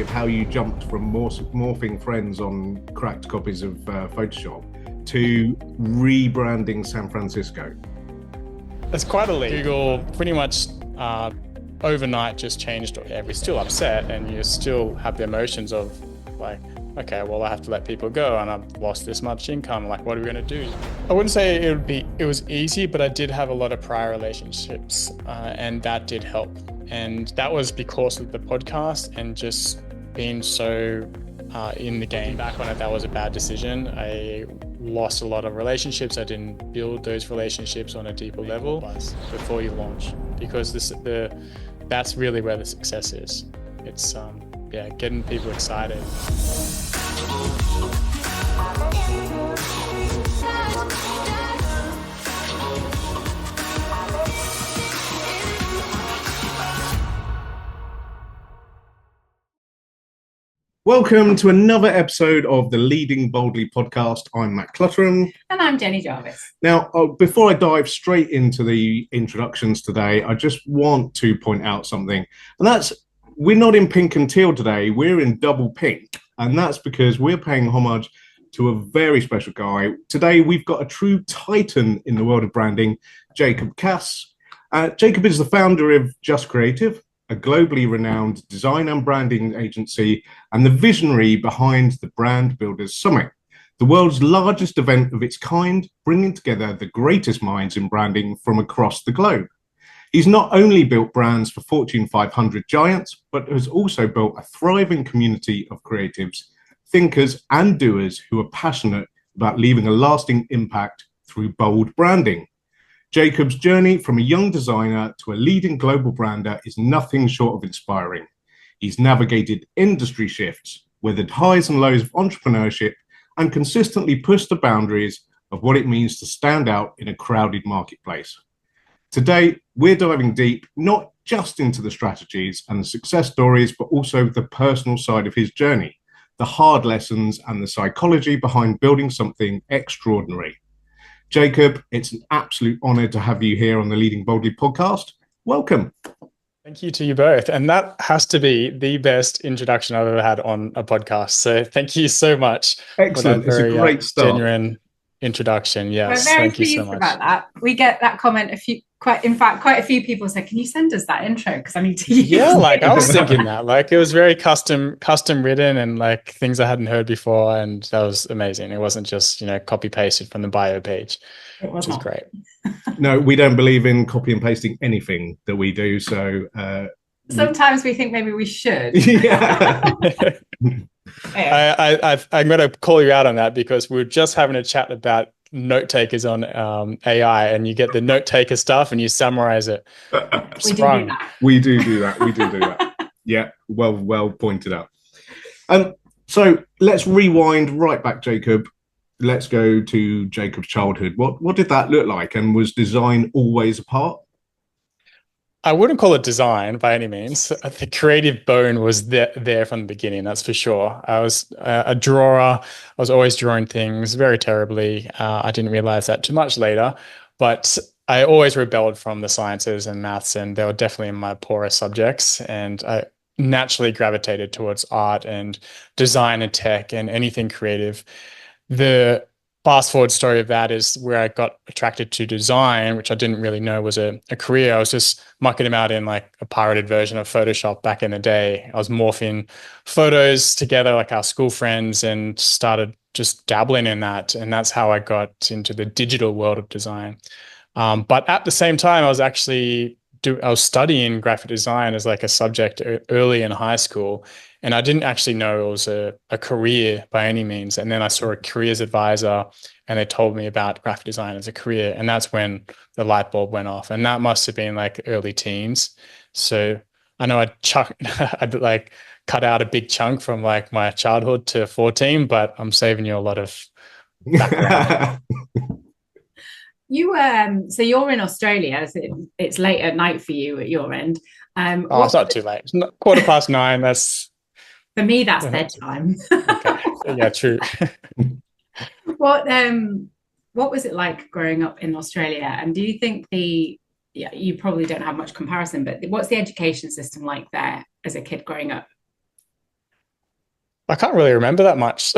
of how you jumped from morphing friends on cracked copies of Photoshop to rebranding San Francisco. It's quite a leap. Google pretty much overnight just changed everything. We're still upset and you still have the emotions of like, okay, well, I have to let people go and I've lost this much income. Like, what are we going to do? I wouldn't say it was easy, but I did have a lot of prior relationships and that did help. And that was because of the podcast and just being so in the game. Back on it, that was a bad decision. I lost a lot of relationships. I didn't build those relationships on a deeper level before you launch, because that's really where the success is. It's getting people excited. Welcome to another episode of the Leading Boldly podcast. I'm Matt Clutterham. And I'm Jenny Jarvis. Now, before I dive straight into the introductions today, I just want to point out something. And that's, we're not in pink and teal today, we're in double pink. And that's because we're paying homage to a very special guy. Today, we've got a true titan in the world of branding, Jacob Cass. Jacob is the founder of Just Creative, a globally renowned design and branding agency, and the visionary behind the Brand Builders Summit, the world's largest event of its kind, bringing together the greatest minds in branding from across the globe. He's not only built brands for Fortune 500 giants, but has also built a thriving community of creatives, thinkers, and doers who are passionate about leaving a lasting impact through bold branding. Jacob's journey from a young designer to a leading global brander is nothing short of inspiring. He's navigated industry shifts, weathered highs and lows of entrepreneurship, and consistently pushed the boundaries of what it means to stand out in a crowded marketplace. Today, we're diving deep, not just into the strategies and the success stories, but also the personal side of his journey, the hard lessons and the psychology behind building something extraordinary. Jacob, it's an absolute honor to have you here on the Leading Boldly podcast. Welcome. Thank you to you both. And that has to be the best introduction I've ever had on a podcast. So thank you so much. Excellent. For that very, it's a great start. Genuine introduction. Yes. We're very thank you so pleased much. about that. We get that comment quite a few people said, can you send us that intro? Because I need to use Yeah, it. I was thinking that. It was very custom written and things I hadn't heard before. And that was amazing. It wasn't just, copy pasted from the bio page, which is great. No, we don't believe in copy and pasting anything that we do. So sometimes we think maybe we should. Yeah. I'm going to call you out on that, because we were just having a chat about note takers on AI, and you get the note taker stuff and you summarize it. We do that. Yeah, well pointed out. So let's rewind right back, Jacob. Let's go to Jacob's childhood. What did that look like, and was design always a part? I wouldn't call it design by any means. The creative bone was there from the beginning, that's for sure. I was a drawer. I was always drawing things very terribly. I didn't realize that too much later, but I always rebelled from the sciences and maths, and they were definitely my poorer subjects. And I naturally gravitated towards art and design and tech and anything creative. The fast forward story of that is where I got attracted to design, which I didn't really know was a career. I was just mucking them out in a pirated version of Photoshop back in the day. I was morphing photos together like our school friends and started just dabbling in that. And that's how I got into the digital world of design. But at the same time, I was studying graphic design as a subject early in high school. And I didn't actually know it was a career by any means. And then I saw a careers advisor and they told me about graphic design as a career. And that's when the light bulb went off. And that must have been early teens. So I know I'd cut out a big chunk from my childhood to 14, but I'm saving you a lot of background. So you're in Australia, so it's late at night for you at your end. It's not too late. It's not 9:15. That's for me, that's bedtime. Okay. Yeah, true. What was it like growing up in Australia? And do you think you probably don't have much comparison, but what's the education system like there as a kid growing up? I can't really remember that much.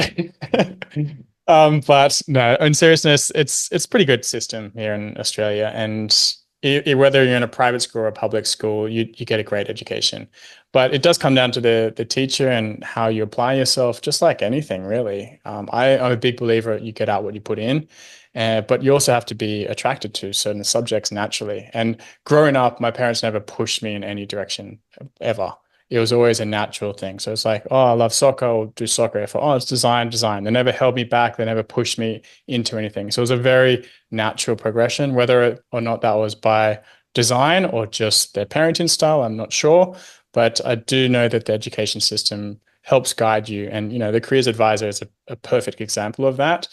But no, in seriousness, it's pretty good system here in Australia, and whether you're in a private school or a public school, you get a great education. But it does come down to the teacher and how you apply yourself, just like anything, really. I'm a big believer you get out what you put in, but you also have to be attracted to certain subjects naturally. And growing up, my parents never pushed me in any direction ever. It was always a natural thing. So it's like, oh, I love soccer, I'll do soccer. If oh, it's design, design. They never held me back. They never pushed me into anything. So it was a very natural progression, whether or not that was by design or just their parenting style, I'm not sure. But I do know that the education system helps guide you. And, the careers advisor is a perfect example of that.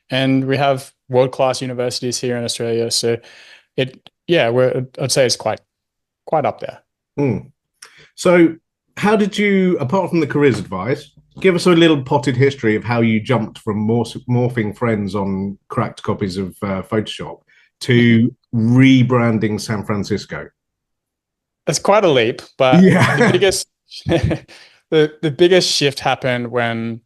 And we have world-class universities here in Australia. So I'd say it's quite up there. Mm. So how did you, apart from the careers advice, give us a little potted history of how you jumped from morphing friends on cracked copies of Photoshop to rebranding San Francisco? It's quite a leap, but Yeah. the biggest the biggest shift happened when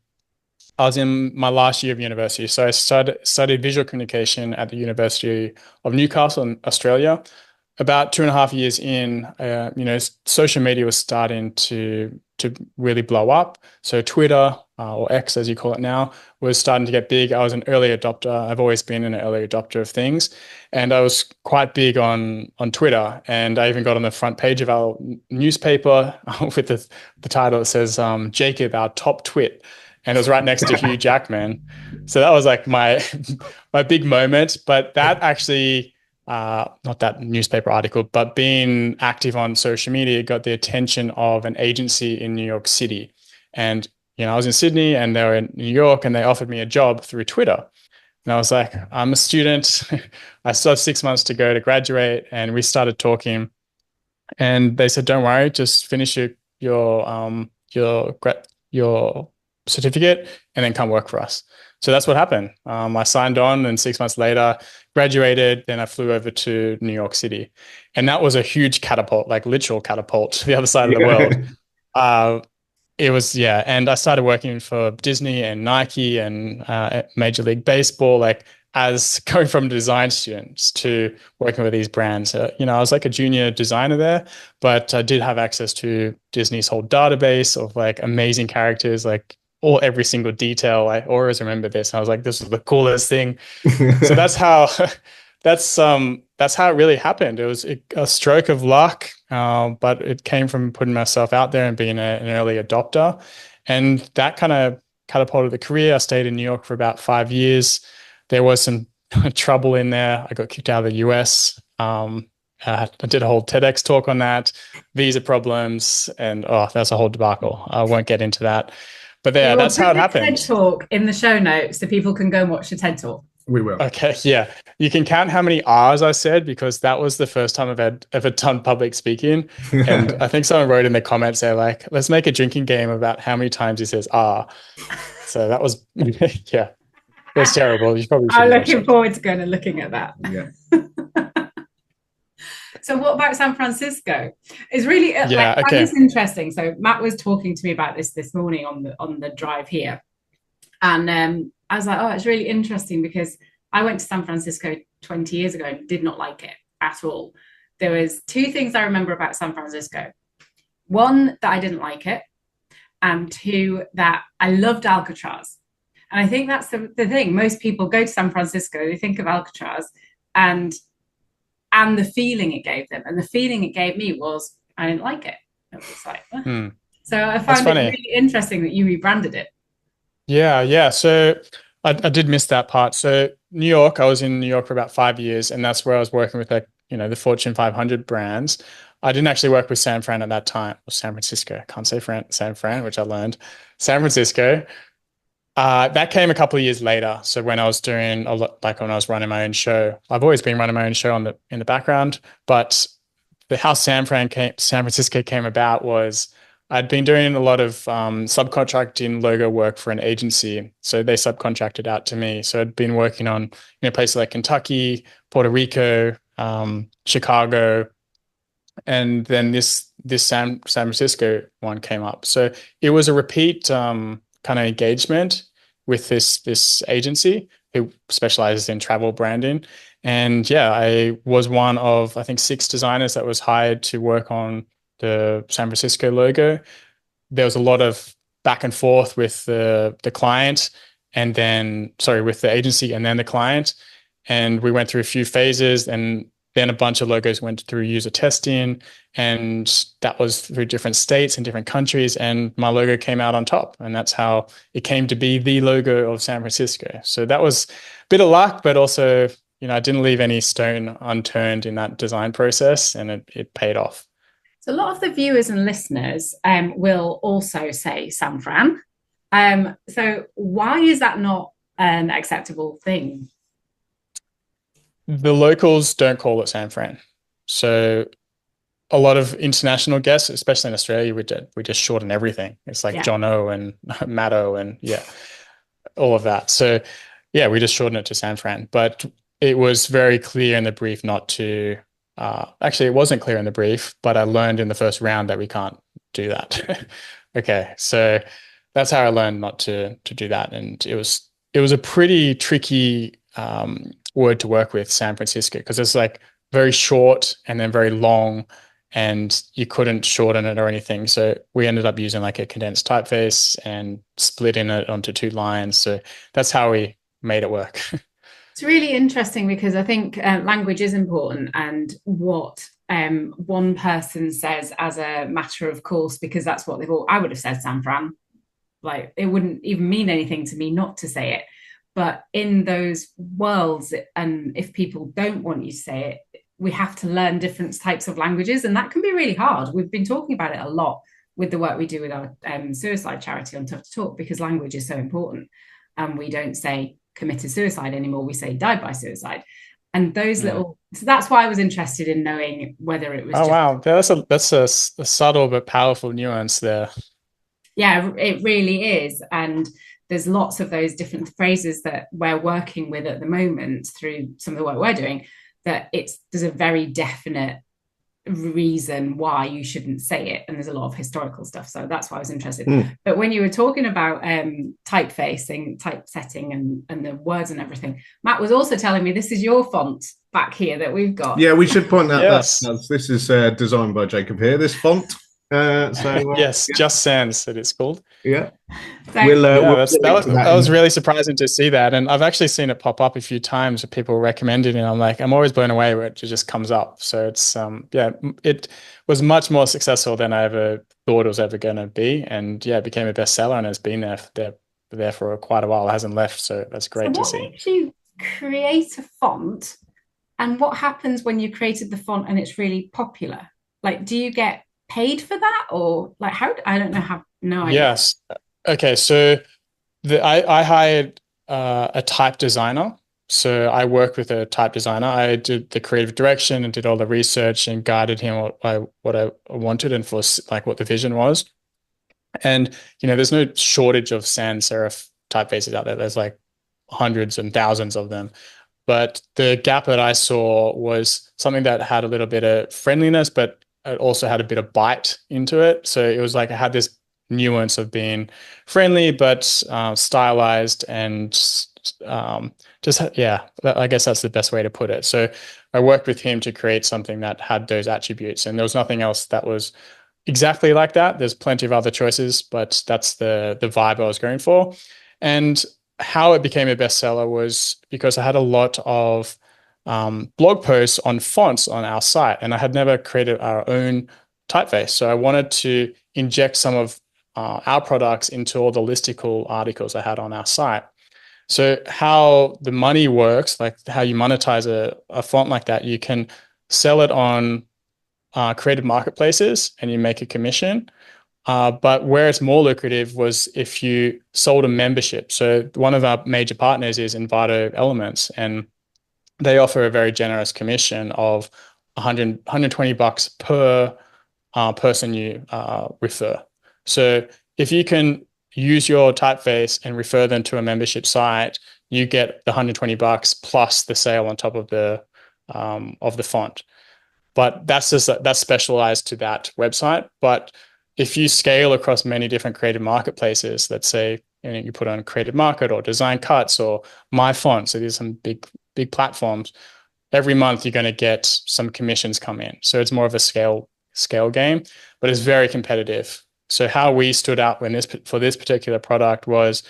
I was in my last year of university. So I studied visual communication at the University of Newcastle in Australia. About 2.5 years in, social media was starting to really blow up. So Twitter, or X as you call it now, was starting to get big. I was an early adopter. I've always been an early adopter of things, and I was quite big on Twitter. And I even got on the front page of our newspaper with the title that says "Jacob, our top twit," and it was right next to Hugh Jackman. So that was like my my big moment. But that actually. Not that newspaper article, but being active on social media got the attention of an agency in New York City. And, I was in Sydney and they were in New York and they offered me a job through Twitter. And I was like, I'm a student. I still have 6 months to go to graduate. And we started talking and they said, don't worry, just finish your certificate and then come work for us. So that's what happened. I signed on and 6 months later graduated. Then I flew over to New York City. And that was a huge catapult, like literal catapult to the other side of the world. It was, yeah. And I started working for Disney and Nike and Major League Baseball, like as going from design students to working with these brands. I was like a junior designer there, but I did have access to Disney's whole database of like amazing characters, like every single detail. I always remember this. I was like, this is the coolest thing. So that's how it really happened. It was a stroke of luck, but it came from putting myself out there and being an early adopter. And that kind of catapulted the career. I stayed in New York for about 5 years. There was some trouble in there. I got kicked out of the US. I did a whole TEDx talk on that, visa problems, and that's a whole debacle. I won't get into that. But yeah, that's how it happened. TED talk in the show notes so people can go and watch the TED talk. We will. Okay, yeah. You can count how many R's I said because that was the first time I've ever done public speaking. And I think someone wrote in the comments, they're like, let's make a drinking game about how many times he says R. So that was, yeah, it was terrible. You probably should. I'm looking forward to going and looking at that. Yeah. So what about San Francisco? It's really it's interesting. So Matt was talking to me about this morning on the drive here, and I was like, oh, it's really interesting because I went to San Francisco 20 years ago and did not like it at all. There was two things I remember about San Francisco. One, that I didn't like it, and two, that I loved Alcatraz. And I think that's the thing. Most people go to San Francisco, they think of Alcatraz and the feeling it gave them. And the feeling it gave me was I didn't like it. It was like, So I found it really interesting that you rebranded it. Yeah. So I did miss that part. So New York, I was in New York for about 5 years, and that's where I was working with the Fortune 500 brands. I didn't actually work with San Fran at that time, or San Francisco. I can't say San Fran, which I learned. San Francisco. That came a couple of years later. So when I was doing when I was running my own show, I've always been running my own show in the background. But how San Francisco came about was I'd been doing a lot of subcontracting logo work for an agency. So they subcontracted out to me. So I'd been working on places like Kentucky, Puerto Rico, Chicago, and then this San Francisco one came up. So it was a repeat kind of engagement with this agency who specializes in travel branding. And yeah, I was one of, I think, 6 designers that was hired to work on the San Francisco logo. There was a lot of back and forth with the client, and then, sorry, with the agency and then the client. And we went through a few phases, and then a bunch of logos went through user testing, and that was through different states and different countries. And my logo came out on top, and that's how it came to be the logo of San Francisco. So that was a bit of luck, but also, I didn't leave any stone unturned in that design process, and it paid off. So a lot of the viewers and listeners will also say San Fran. So why is that not an acceptable thing? The locals don't call it San Fran. So a lot of international guests, especially in Australia, we just shorten everything. It's like Jono and Matto and all of that. So yeah, we just shorten it to San Fran. But it was very clear in the brief not to, actually it wasn't clear in the brief, but I learned in the first round that we can't do that. Okay, so that's how I learned not to do that. And it was a pretty tricky word to work with, San Francisco, because it's like very short and then very long, and you couldn't shorten it or anything. So we ended up using like a condensed typeface and splitting it onto 2 lines. So that's how we made it work. It's really interesting because I think language is important, and what one person says as a matter of course, because that's what I would have said San Fran. Like, it wouldn't even mean anything to me not to say it. But in those worlds, and if people don't want you to say it, we have to learn different types of languages, and that can be really hard. We've been talking about it a lot with the work we do with our suicide charity on Tough to Talk, because language is so important. And we don't say committed suicide anymore, we say died by suicide. And those so that's why I was interested in knowing whether it was wow, that's a subtle but powerful nuance there. Yeah, it really is. And there's lots of those different phrases that we're working with at the moment through some of the work we're doing, that there's a very definite reason why you shouldn't say it, and there's a lot of historical stuff, so that's why I was interested. But when you were talking about typefacing, typesetting, and the words and everything, Matt was also telling me this is your font back here that we've got. Yeah, we should point out that this is designed by Jacob here, this font. Yes, Just Sans that it's called. Yeah. So, that was really surprising to see that, and I've actually seen it pop up a few times with people recommending it, and I'm always blown away when it just comes up. So it's it was much more successful than I ever thought it was ever going to be, and it became a bestseller, and it's been there for quite a while. It hasn't left, so that's great to see. What makes you create a font, and what happens when you created the font and it's really popular? Like, do you get paid for that, or like how? I don't know how. No idea. Yes. Okay. So I hired a type designer. So I worked with a type designer. I did the creative direction and did all the research and guided him what I wanted and for like what the vision was. And there's no shortage of sans serif typefaces out there. There's like hundreds and thousands of them. But the gap that I saw was something that had a little bit of friendliness, but it also had a bit of bite into it. So it was like it had this nuance of being friendly but stylized, and I guess that's the best way to put it. So I worked with him to create something that had those attributes, and there was nothing else that was exactly like that. There's plenty of other choices, but that's the vibe I was going for. And how it became a bestseller was because I had a lot of blog posts on fonts on our site, and I had never created our own typeface. So I wanted to inject some of our products into all the listicle articles I had on our site. So how the money works, like how you monetize a font like that, you can sell it on creative marketplaces and you make a commission. But where it's more lucrative was if you sold a membership. So one of our major partners is Envato Elements, and they offer a very generous commission of $120 per person you refer. So if you can use your typeface and refer them to a membership site, you get the $120 plus the sale on top of the font. But that's specialized to that website. But if you scale across many different creative marketplaces, let's say you put on Creative Market or Design Cuts or My Font. So there's some big platforms. Every month you're going to get some commissions come in. So it's more of a scale game, but it's very competitive. So how we stood out for this particular product was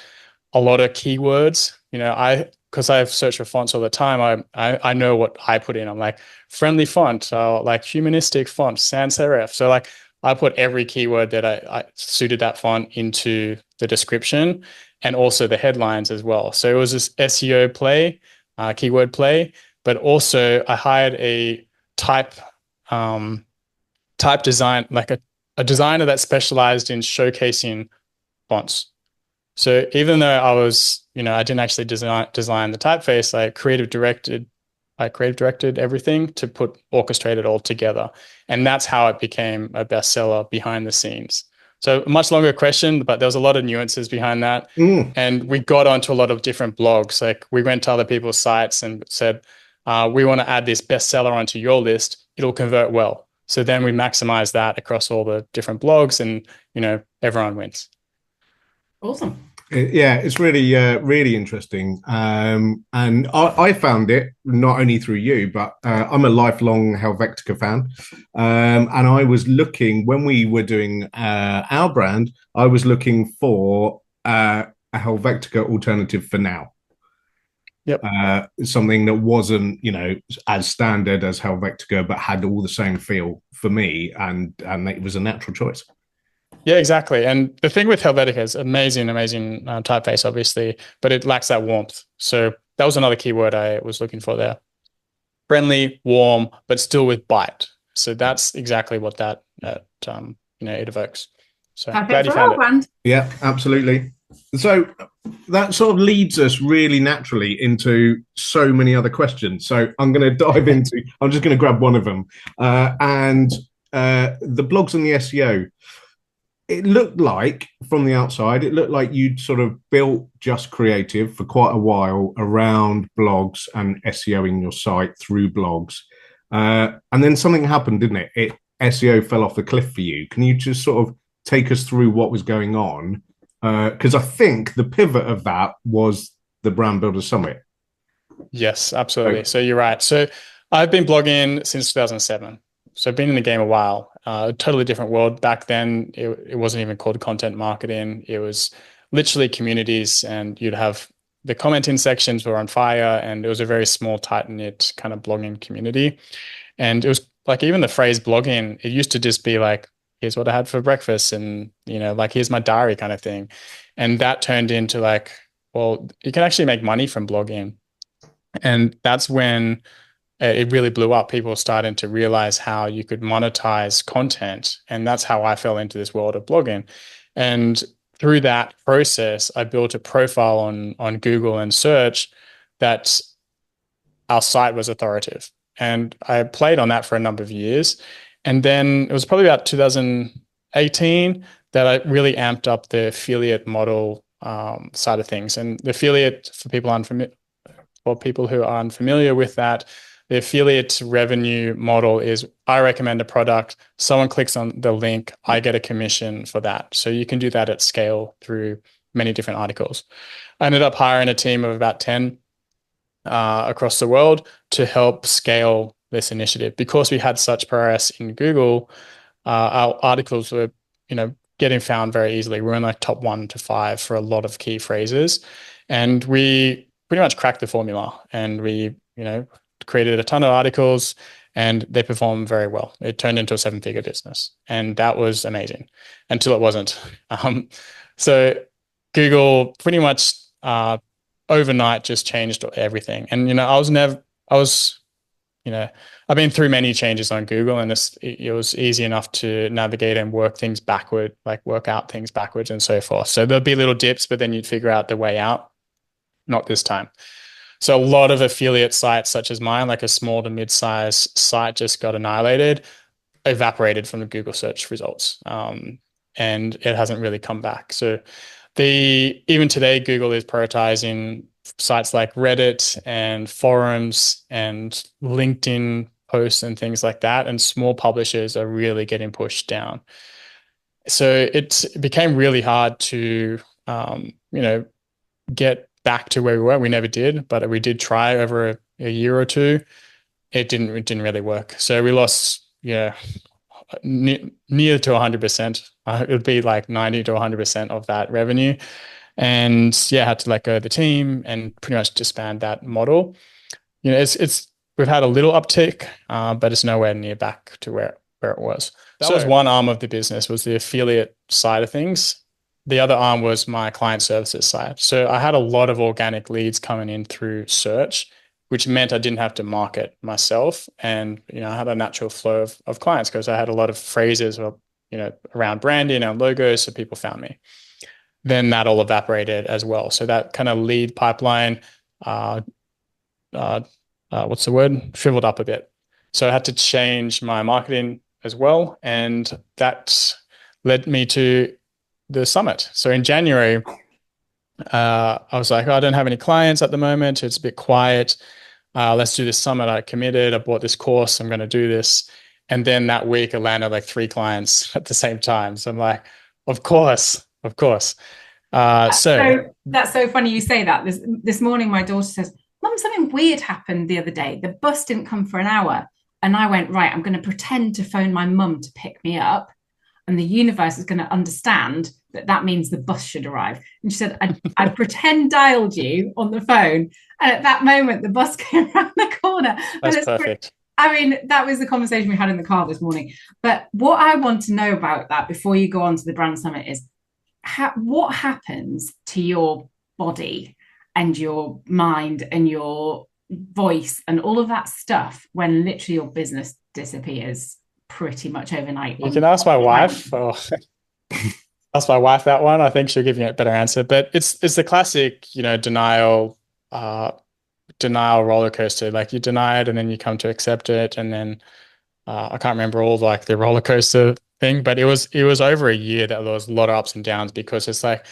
a lot of keywords. Because I've searched for fonts all the time, I know what I put in. I'm like friendly font, like humanistic font, sans serif. So like I put every keyword that I suited that font into the description and also the headlines as well. So it was this SEO play, keyword play, but also I hired a type design, like a designer that specialized in showcasing fonts. So even though I didn't actually design the typeface, I creative directed everything to orchestrate it all together. And that's how it became a bestseller behind the scenes. So a much longer question, but there was a lot of nuances behind that. And we got onto a lot of different blogs. Like we went to other people's sites and said, we want to add this bestseller onto your list. It'll convert well. So then we maximize that across all the different blogs and, everyone wins. Awesome. Yeah, it's really, really interesting. And I found it not only through you, but I'm a lifelong Helvetica fan. And I was looking, when we were doing our brand, I was looking for a Helvetica alternative for now. Yep. Something that wasn't, as standard as Helvetica, but had all the same feel for me. And it was a natural choice. Yeah, exactly. And the thing with Helvetica is amazing typeface, obviously, but it lacks that warmth. So that was another keyword I was looking for there. Friendly, warm, but still with bite. So that's exactly what that it evokes. So glad you found it. Brand. Yeah, absolutely. So that sort of leads us really naturally into so many other questions. So I'm going to dive into, I'm just going to grab one of them. And the blogs and the SEO. It looked like from the outside, you'd sort of built Just Creative for quite a while around blogs and SEOing your site through blogs. And then something happened, didn't it? SEO fell off the cliff for you. Can you just sort of take us through what was going on? Because I think the pivot of that was the Brand Builder Summit. Yes, absolutely. So you're right. So I've been blogging since 2007. So I've been in the game a while. A totally different world. Back then, it wasn't even called content marketing. It was literally communities, and you'd have the commenting sections were on fire, and it was a very small, tight-knit kind of blogging community. And it was like even the phrase blogging, it used to just be like, here's what I had for breakfast, and like here's my diary kind of thing. And that turned into like, well, you can actually make money from blogging. And that's when it really blew up. People starting to realize how you could monetize content. And that's how I fell into this world of blogging. And through that process, I built a profile on Google and search that our site was authoritative. And I played on that for a number of years. And then it was probably about 2018 that I really amped up the affiliate model side of things. And the affiliate, for people who are unfamiliar with that, the affiliate revenue model is I recommend a product, someone clicks on the link, I get a commission for that. So you can do that at scale through many different articles. I ended up hiring a team of about 10 across the world to help scale this initiative. Because we had such progress in Google, our articles were, getting found very easily. We're in like top 1 to 5 for a lot of key phrases. And we pretty much cracked the formula, and we, created a ton of articles, and they performed very well. It turned into a 7-figure business, and that was amazing until it wasn't. So Google pretty much overnight just changed everything. And I've been through many changes on Google, and it was easy enough to navigate and work out things backwards and so forth. So there'll be little dips, but then you'd figure out the way out. Not this time. So a lot of affiliate sites such as mine, like a small to mid-size site, just got annihilated, evaporated from the Google search results. And it hasn't really come back. So even today, Google is prioritizing sites like Reddit and forums and LinkedIn posts and things like that. And small publishers are really getting pushed down. So it became really hard to get back to where we were. We never did, but we did try over a year or two. It didn't really work. So we lost, near to 100%. It would be like 90 to 100% of that revenue. And had to let go of the team and pretty much disband that model. We've had a little uptick, but it's nowhere near back to where it was. That was one arm of the business, was the affiliate side of things. The other arm was my client services side. So I had a lot of organic leads coming in through search, which meant I didn't have to market myself. And, I had a natural flow of clients because I had a lot of phrases around branding and logos. So people found me. Then that all evaporated as well. So that kind of lead pipeline, shriveled up a bit. So I had to change my marketing as well. And that led me to the summit. So in January, I was like, I don't have any clients at the moment. It's a bit quiet. Let's do this summit. I committed. I bought this course. I'm going to do this. And then that week, I landed like 3 clients at the same time. So I'm like, of course. So that's so funny you say that. This morning, my daughter says, Mum, something weird happened the other day. The bus didn't come for an hour. And I went, right, I'm going to pretend to phone my mum to pick me up. And the universe is going to understand that means the bus should arrive. And she said, I pretend dialed you on the phone. And at that moment, the bus came around the corner. That's perfect. That was the conversation we had in the car this morning. But what I want to know about that before you go on to the brand summit is what happens to your body and your mind and your voice and all of that stuff when literally your business disappears pretty much overnight. You can ask my wife, or ask my wife that one. I think she'll give you a better answer. But it's the classic, denial roller coaster. Like you deny it and then you come to accept it, and then I can't remember all like the roller coaster thing, but it was over a year that there was a lot of ups and downs, because it's like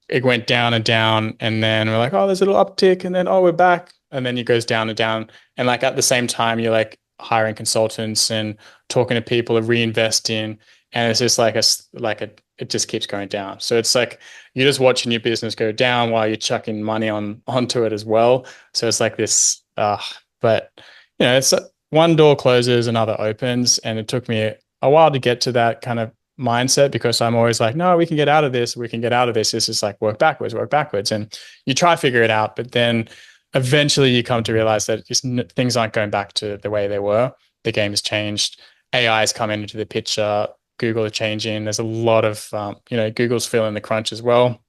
it went down and down, and then we're like, oh, there's a little uptick, and then we're back, and then it goes down and down, and like at the same time you're like hiring consultants and talking to people and reinvesting, and it's just it just keeps going down. So it's like you're just watching your business go down while you're chucking money onto it as well. So it's like this, but it's one door closes, another opens, and it took me a while to get to that kind of mindset, because I'm always like, no, we can get out of this. It's just like work backwards. And you try to figure it out, but then eventually you come to realize that just things aren't going back to the way they were. The game has changed. AI is coming into the picture. Google are changing. There's a lot of, Google's feeling the crunch as well.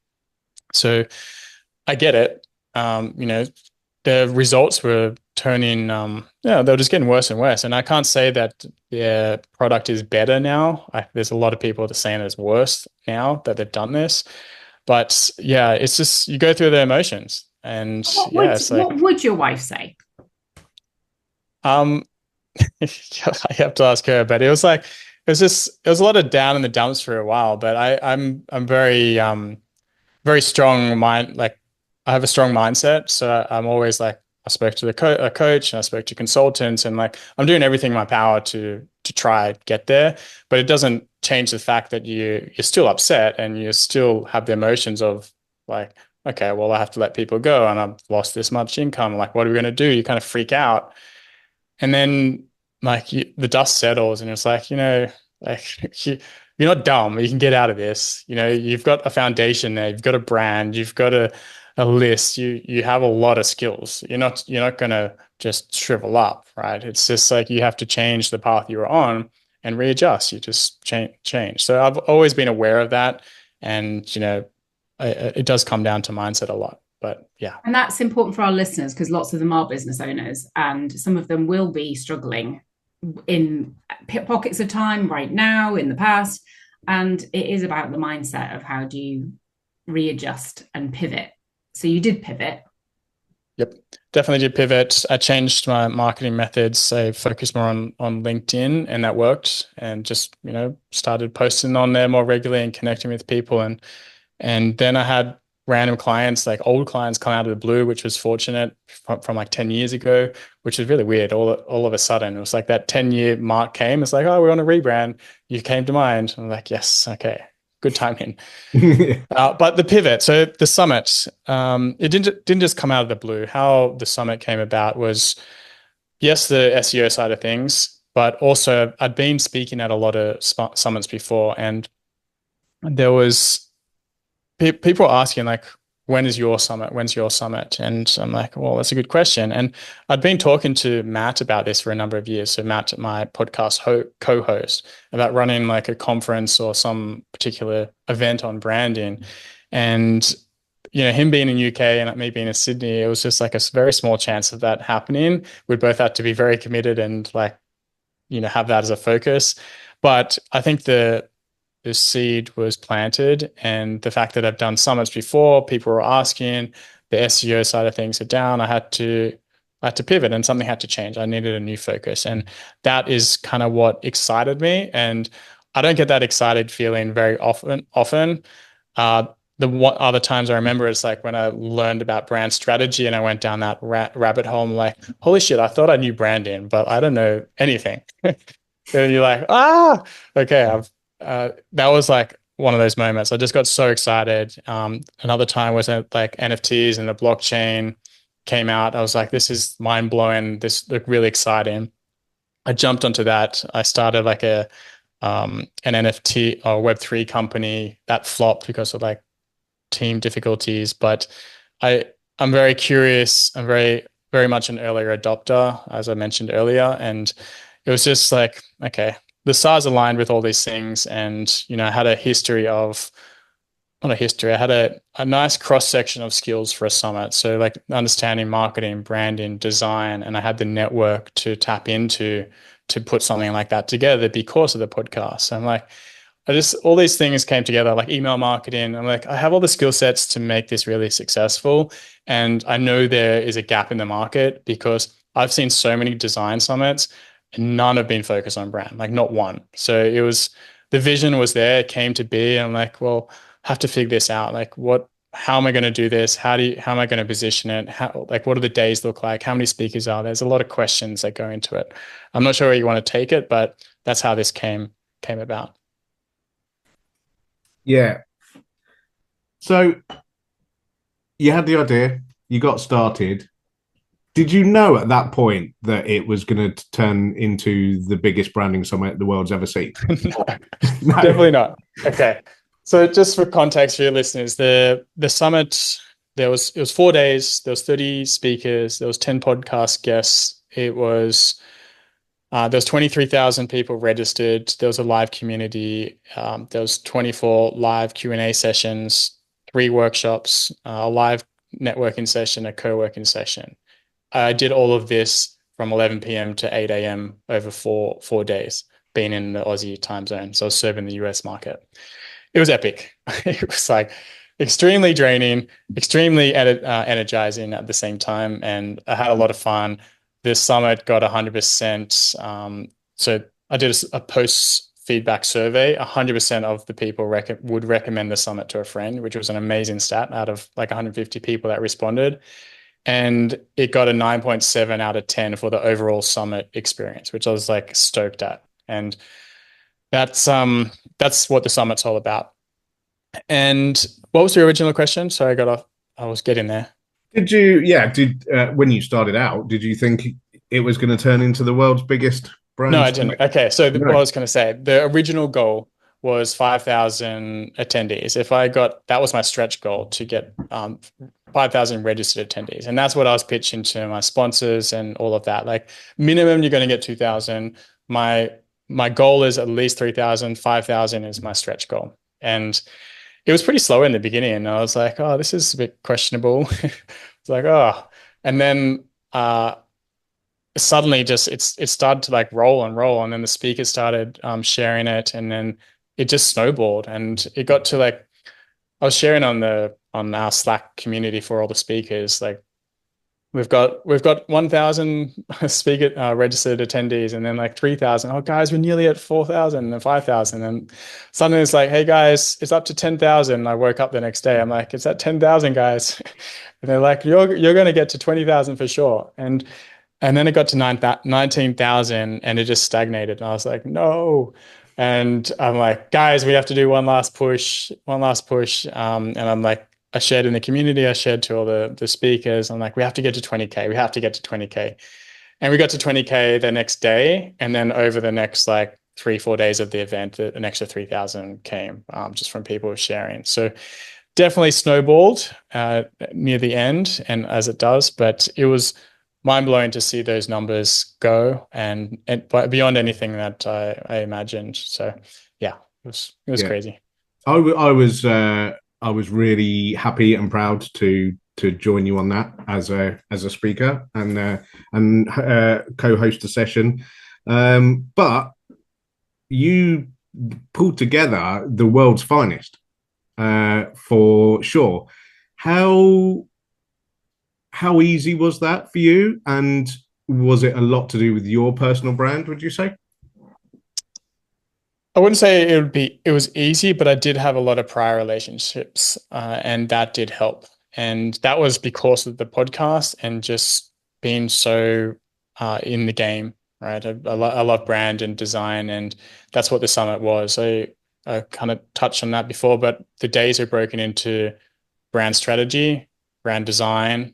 So I get it. The results were turning, they were just getting worse and worse. And I can't say that their product is better now. There's a lot of people that are saying it's worse now that they've done this. But yeah, it's just, you go through the emotions. And what would your wife say? I have to ask her, but it was a lot of down in the dumps for a while, but I'm very, very strong mind. Like I have a strong mindset. So I'm always like, I spoke to a coach, and I spoke to consultants, and like, I'm doing everything in my power to try get there, but it doesn't change the fact that you're still upset, and you still have the emotions of like, okay, well, I have to let people go, and I've lost this much income. Like, what are we going to do? You kind of freak out. And then like the dust settles, and it's like, like you're not dumb. You can get out of this. You've got a foundation there. You've got a brand. You've got a list. You have a lot of skills. You're not going to just shrivel up, right? It's just like you have to change the path you were on and readjust. You just change. So I've always been aware of that. And, it does come down to mindset a lot. But yeah. And that's important for our listeners, because lots of them are business owners, and some of them will be struggling in pockets of time right now, in the past. And it is about the mindset of how do you readjust and pivot. So you did pivot. Yep, definitely did pivot. I changed my marketing methods. I focused more on LinkedIn, and that worked. And just, started posting on there more regularly and connecting with people. And then I had random clients, like old clients, come out of the blue, which was fortunate, from like 10 years ago, which was really weird. All of a sudden, it was like that 10-year mark came. It's like, oh, we want to rebrand. You came to mind. I'm like, yes, okay, good timing. But the pivot, so the summit, it didn't just come out of the blue. How the summit came about was, yes, the SEO side of things, but also I'd been speaking at a lot of summits before, and there was people asking like, when is your summit? When's your summit? And I'm like, well, that's a good question. And I'd been talking to Matt about this for a number of years. So Matt, my podcast co-host, about running like a conference or some particular event on branding. And, you know, him being in UK and me being in Sydney, it was just like a very small chance of that happening. We'd both have to be very committed and like, you know, have that as a focus. But I think the seed was planted, and the fact that I've done summits before, people were asking, the SEO side of things are down. I had to pivot, and something had to change. I needed a new focus, and that is kind of what excited me. And I don't get that excited feeling very often. The other times I remember is like when I learned about brand strategy and I went down that rabbit hole. I'm like, holy shit, I thought I knew branding, but I don't know anything. And you're like, okay, that was like one of those moments. I just got so excited. Another time was like NFTs and the blockchain came out. I was like, this is mind blowing. This looked really exciting. I jumped onto that. I started like an NFT or Web3 company that flopped because of like team difficulties. But I'm very curious. I'm very much an earlier adopter, as I mentioned earlier. And it was just like, okay, the stars aligned with all these things. And, you know, I had a history of, not a history, I had a nice cross section of skills for a summit. So like understanding marketing, branding, design, and I had the network to tap into to put something like that together because of the podcast. I'm like, all these things came together, like email marketing. I'm like, I have all the skill sets to make this really successful. And I know there is a gap in the market because I've seen so many design summits and none have been focused on brand, like not one. So it was, the vision was there, it came to be. And I'm like, well, I have to figure this out. Like how am I going to do this? How am I going to position it? Like, what do the days look like? How many speakers are there? There's a lot of questions that go into it. I'm not sure where you want to take it, but that's how this came about. Yeah. So you had the idea, you got started. Did you know at that point that it was going to turn into the biggest branding summit the world's ever seen? No, definitely not. Okay. So just for context for your listeners, the summit, it was 4 days, there was 30 speakers, there was 10 podcast guests. There was 23,000 people registered. There was a live community. There was 24 live Q&A sessions, 3 workshops, a live networking session, a co-working session. I did all of this from 11 p.m. to 8 a.m. over four days, being in the Aussie time zone. So I was serving the US market. It was epic. It was like extremely draining, extremely energizing at the same time. And I had a lot of fun. This summit got 100%. So I did a post feedback survey. 100% of the people would recommend the summit to a friend, which was an amazing stat out of like 150 people that responded. And it got a 9.7 out of 10 for the overall summit experience, which I was like stoked at. And that's what the summit's all about. And what was the original question? Sorry, I got off. I was getting there. When you started out, did you think it was going to turn into the world's biggest brand? No, I didn't. Okay, so what I was going to say, the original goal was 5,000 attendees. That was my stretch goal, to get 5,000 registered attendees. And that's what I was pitching to my sponsors and all of that. Like, minimum, you're going to get 2,000. My goal is at least 3,000. 5,000 is my stretch goal. And it was pretty slow in the beginning. And I was like, oh, this is a bit questionable. It's like, oh. And then suddenly it started to like roll and roll. And then the speakers started sharing it. And then it just snowballed. And it got to like, I was sharing on our Slack community for all the speakers, like, we've got 1,000 speaker registered attendees, and then like 3,000. Oh, guys, we're nearly at 4,000 and 5,000. And suddenly it's like, hey guys, it's up to 10,000. I woke up the next day. I'm like, it's at 10,000, guys. And they're like, you're going to get to 20,000 for sure. And then it got to 19,000, and it just stagnated. And I was like, no. And I'm like, guys, we have to do one last push. And I'm like, I shared in the community, I shared to all the speakers. I'm like, we have to get to 20K. We have to get to 20K. And we got to 20K the next day. And then over the next like 3-4 days of the event, an extra 3,000 came just from people sharing. So definitely snowballed near the end, and as it does, but it was mind-blowing to see those numbers go and beyond anything that I imagined. So yeah, it was crazy. I was really happy and proud to join you on that as a speaker and co-host a session. But you pulled together the world's finest, for sure. How easy was that for you? And was it a lot to do with your personal brand, would you say? I wouldn't say it was easy, but I did have a lot of prior relationships, and that did help. And that was because of the podcast and just being so in the game, right? I love brand and design, and that's what the summit was. I kind of touched on that before, but the days are broken into brand strategy, brand design,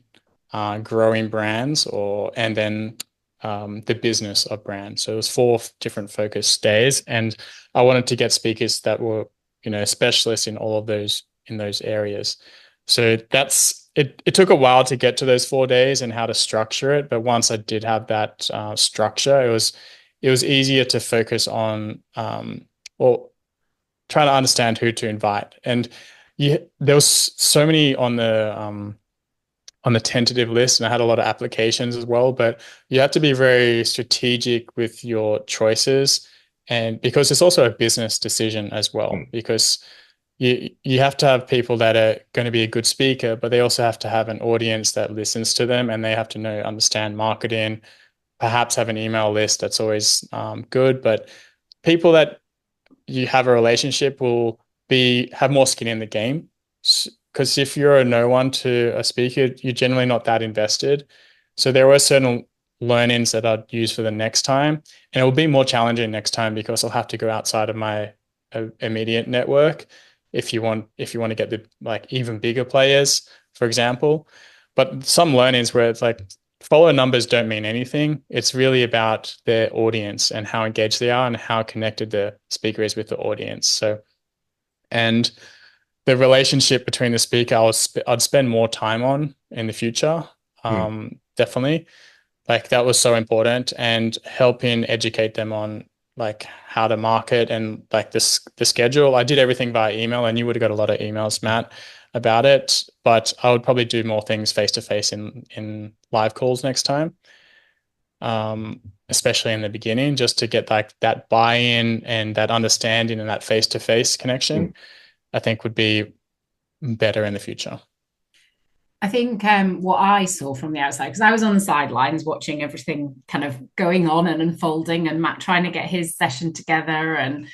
growing brands, and then the business of brand. So it was 4 different focus days, and I wanted to get speakers that were, specialists in all of those areas. So it took a while to get to those 4 days and how to structure it. But once I did have that structure, it was easier to focus on or trying to understand who to invite. And there was so many on the tentative list, and I had a lot of applications as well, but you have to be very strategic with your choices, and because it's also a business decision as well, because you have to have people that are going to be a good speaker, but they also have to have an audience that listens to them, and they have to understand marketing, perhaps have an email list. That's always good, but people that you have a relationship will have more skin in the game. Because if you're a no one to a speaker, you're generally not that invested. So there were certain learnings that I'd use for the next time, and it will be more challenging next time because I'll have to go outside of my immediate network if you want to get the even bigger players, for example. But some learnings where it's like follow numbers don't mean anything. It's really about their audience and how engaged they are and how connected the speaker is with the audience. So, and the relationship between the speaker, I'd spend more time on in the future. Definitely. That was so important, and helping educate them on how to market and the schedule. I did everything via email, and you would have got a lot of emails, Matt, about it, but I would probably do more things face-to-face in live calls next time. Especially in the beginning, just to get that buy-in and that understanding and that face-to-face connection. I think would be better in the future. I think what I saw from the outside, because I was on the sidelines watching everything kind of going on and unfolding, and Matt trying to get his session together and,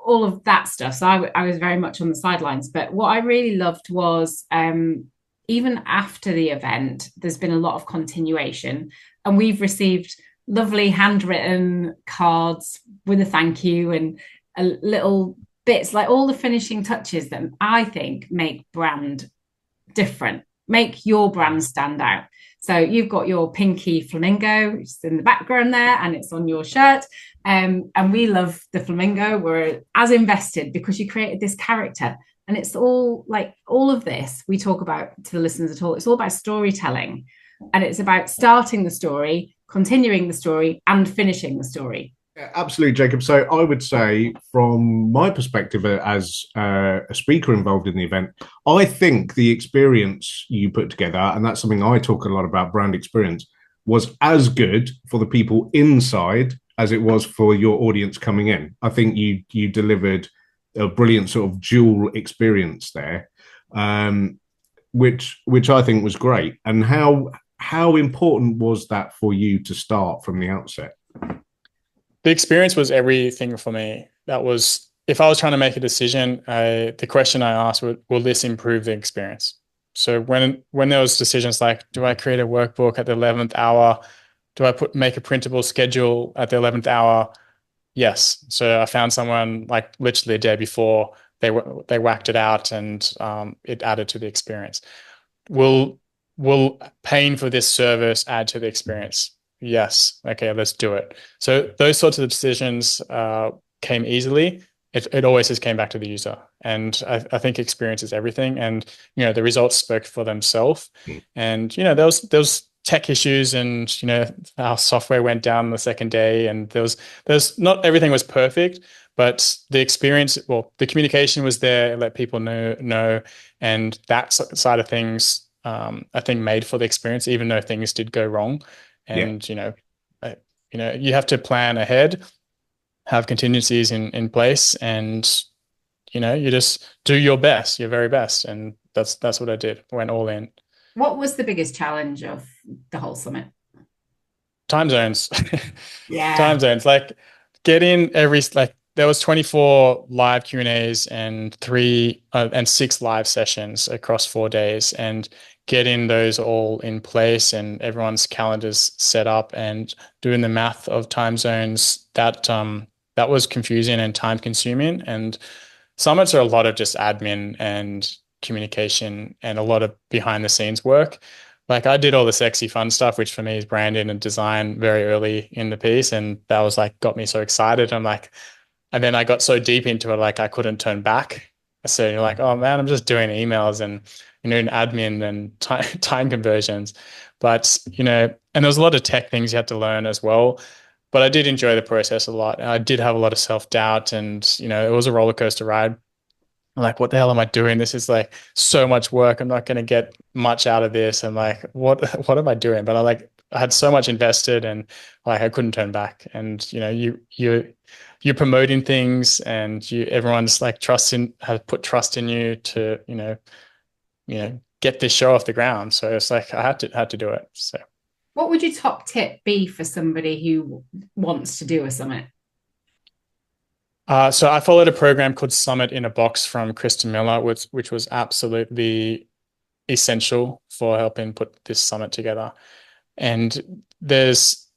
all of that stuff. So I was very much on the sidelines. But what I really loved was even after the event, there's been a lot of continuation, and we've received lovely handwritten cards with a thank you and a little bits, like all the finishing touches that I think make brand different, make your brand stand out. So you've got your pinky flamingo, which is in the background there, and it's on your shirt. And we love the flamingo. We're as invested because you created this character. And it's all all of this we talk about to the listeners at all. It's all about storytelling. And it's about starting the story, continuing the story, and finishing the story. Absolutely, Jacob. So I would say, from my perspective as a speaker involved in the event, I think the experience you put together, and that's something I talk a lot about, brand experience, was as good for the people inside as it was for your audience coming in. I think you delivered a brilliant sort of dual experience there, which I think was great. And how important was that for you to start from the outset? The experience was everything for me. That was, if I was trying to make a decision, the question I asked was, will this improve the experience? So when there was decisions like, do I create a workbook at the 11th hour? Do I make a printable schedule at the 11th hour? Yes. So I found someone like literally a day before they whacked it out, and it added to the experience. Will will paying for this service add to the experience? Yes. Okay, let's do it. So those sorts of decisions came easily. It always just came back to the user, and I think experience is everything. And the results spoke for themselves. And there was tech issues, and our software went down the second day, and there's not everything was perfect, but the experience, well, the communication was there. Let people know, and that side of things, I think, made for the experience, even though things did go wrong. And you have to plan ahead, have contingencies in place, and you just do your best, your very best, and that's what I did. Went all in. What was the biggest challenge of the whole summit? Time zones. Yeah. Time zones. Like getting there was 24 live Q&As and 6 live sessions across 4 days, and getting those all in place and everyone's calendars set up and doing the math of time zones, that was confusing and time consuming. And summits are a lot of just admin and communication and a lot of behind the scenes work. Like I did all the sexy fun stuff, which for me is branding and design, very early in the piece. And that was like, got me so excited. And then I got so deep into it, like I couldn't turn back. So you're like, oh man, I'm just doing emails and, admin and time conversions. But, and there was a lot of tech things you had to learn as well. But I did enjoy the process a lot. I did have a lot of self-doubt, and, it was a roller coaster ride. I'm like, what the hell am I doing? This is like so much work. I'm not going to get much out of this. I'm like, what am I doing? But I had so much invested, and like I couldn't turn back. And you're promoting things, and everyone's like has put trust in you to get this show off the ground. So it's like I had to do it. So what would your top tip be for somebody who wants to do a summit? So I followed a program called Summit in a Box from Kristen Miller, which was absolutely essential for helping put this summit together. And there's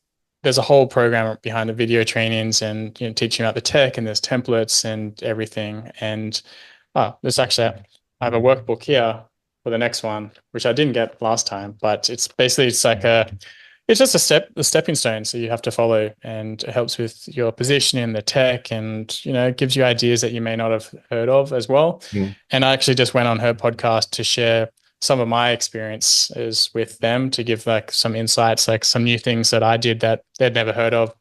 a whole program behind the video trainings and teaching about the tech, and there's templates and everything. And there's actually, I have a workbook here for the next one, which I didn't get last time, but it's just a stepping stone. So you have to follow, and it helps with your position in the tech, and it gives you ideas that you may not have heard of as well. And I actually just went on her podcast to share some of my experiences with them, to give like some insights, like some new things that I did that they'd never heard of,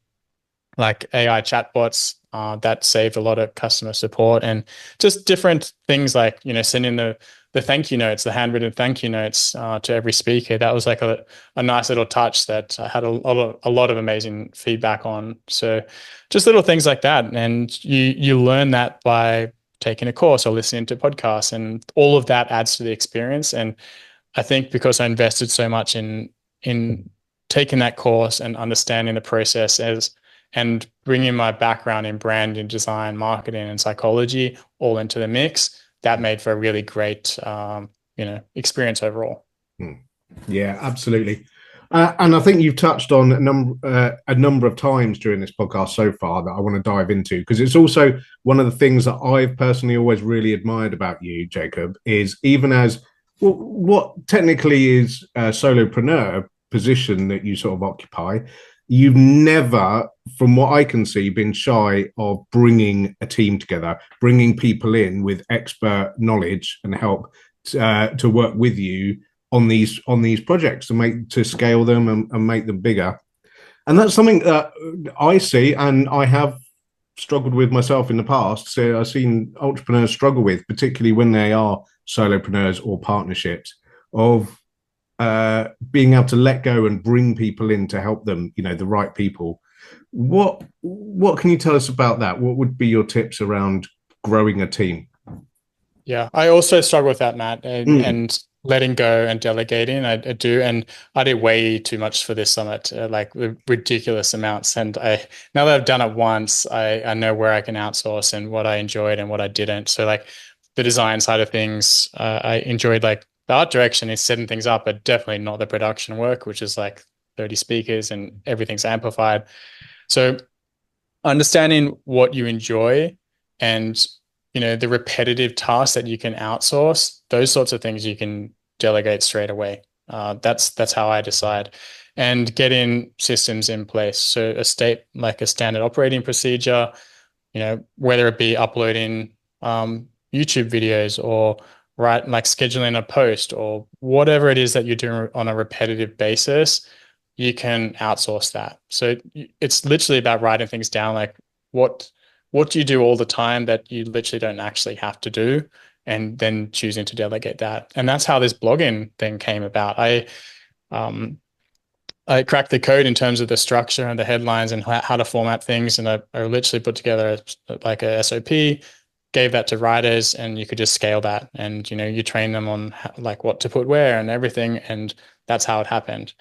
like AI chatbots that saved a lot of customer support, and just different things like sending the thank you notes, the handwritten thank you notes to every speaker. That was like a nice little touch that I had a lot of amazing feedback on. So just little things like that, and you learn that by taking a course or listening to podcasts, and all of that adds to the experience. And I think because I invested so much in taking that course and understanding the processes and bringing my background in branding, design, marketing, and psychology all into the mix, that made for a really great, experience overall. Yeah, absolutely. And I think you've touched on a number of times during this podcast so far that I want to dive into, because it's also one of the things that I've personally always really admired about you, Jacob, is even as what technically is a solopreneur position that you sort of occupy, you've never, from what I can see, been shy of bringing a team together, bringing people in with expert knowledge and help to work with you on these projects to scale them and make them bigger. And that's something that I see, and I have struggled with myself in the past. So I've seen entrepreneurs struggle with, particularly when they are solopreneurs or partnerships, of being able to let go and bring people in to help them, the right people. What can you tell us about that? What would be your tips around growing a team? Yeah, I also struggle with that, Matt, and letting go and delegating. I do, and I did way too much for this summit, like ridiculous amounts. And now that I've done it once, I know where I can outsource and what I enjoyed and what I didn't. So like the design side of things, I enjoyed, like the art direction is setting things up, but definitely not the production work, which is like 30 speakers and everything's amplified. So understanding what you enjoy and, the repetitive tasks that you can outsource, those sorts of things you can delegate straight away. That's how I decide. And getting systems in place. So like a standard operating procedure, whether it be uploading YouTube videos or like scheduling a post or whatever it is that you're doing on a repetitive basis, you can outsource that. So it's literally about writing things down, like what do you do all the time that you literally don't actually have to do, and then choosing to delegate that. And that's how this blogging thing came about. I cracked the code in terms of the structure and the headlines and how to format things. And I literally put together like a SOP, gave that to writers, and you could just scale that. And, you train them on like what to put where and everything. And that's how it happened.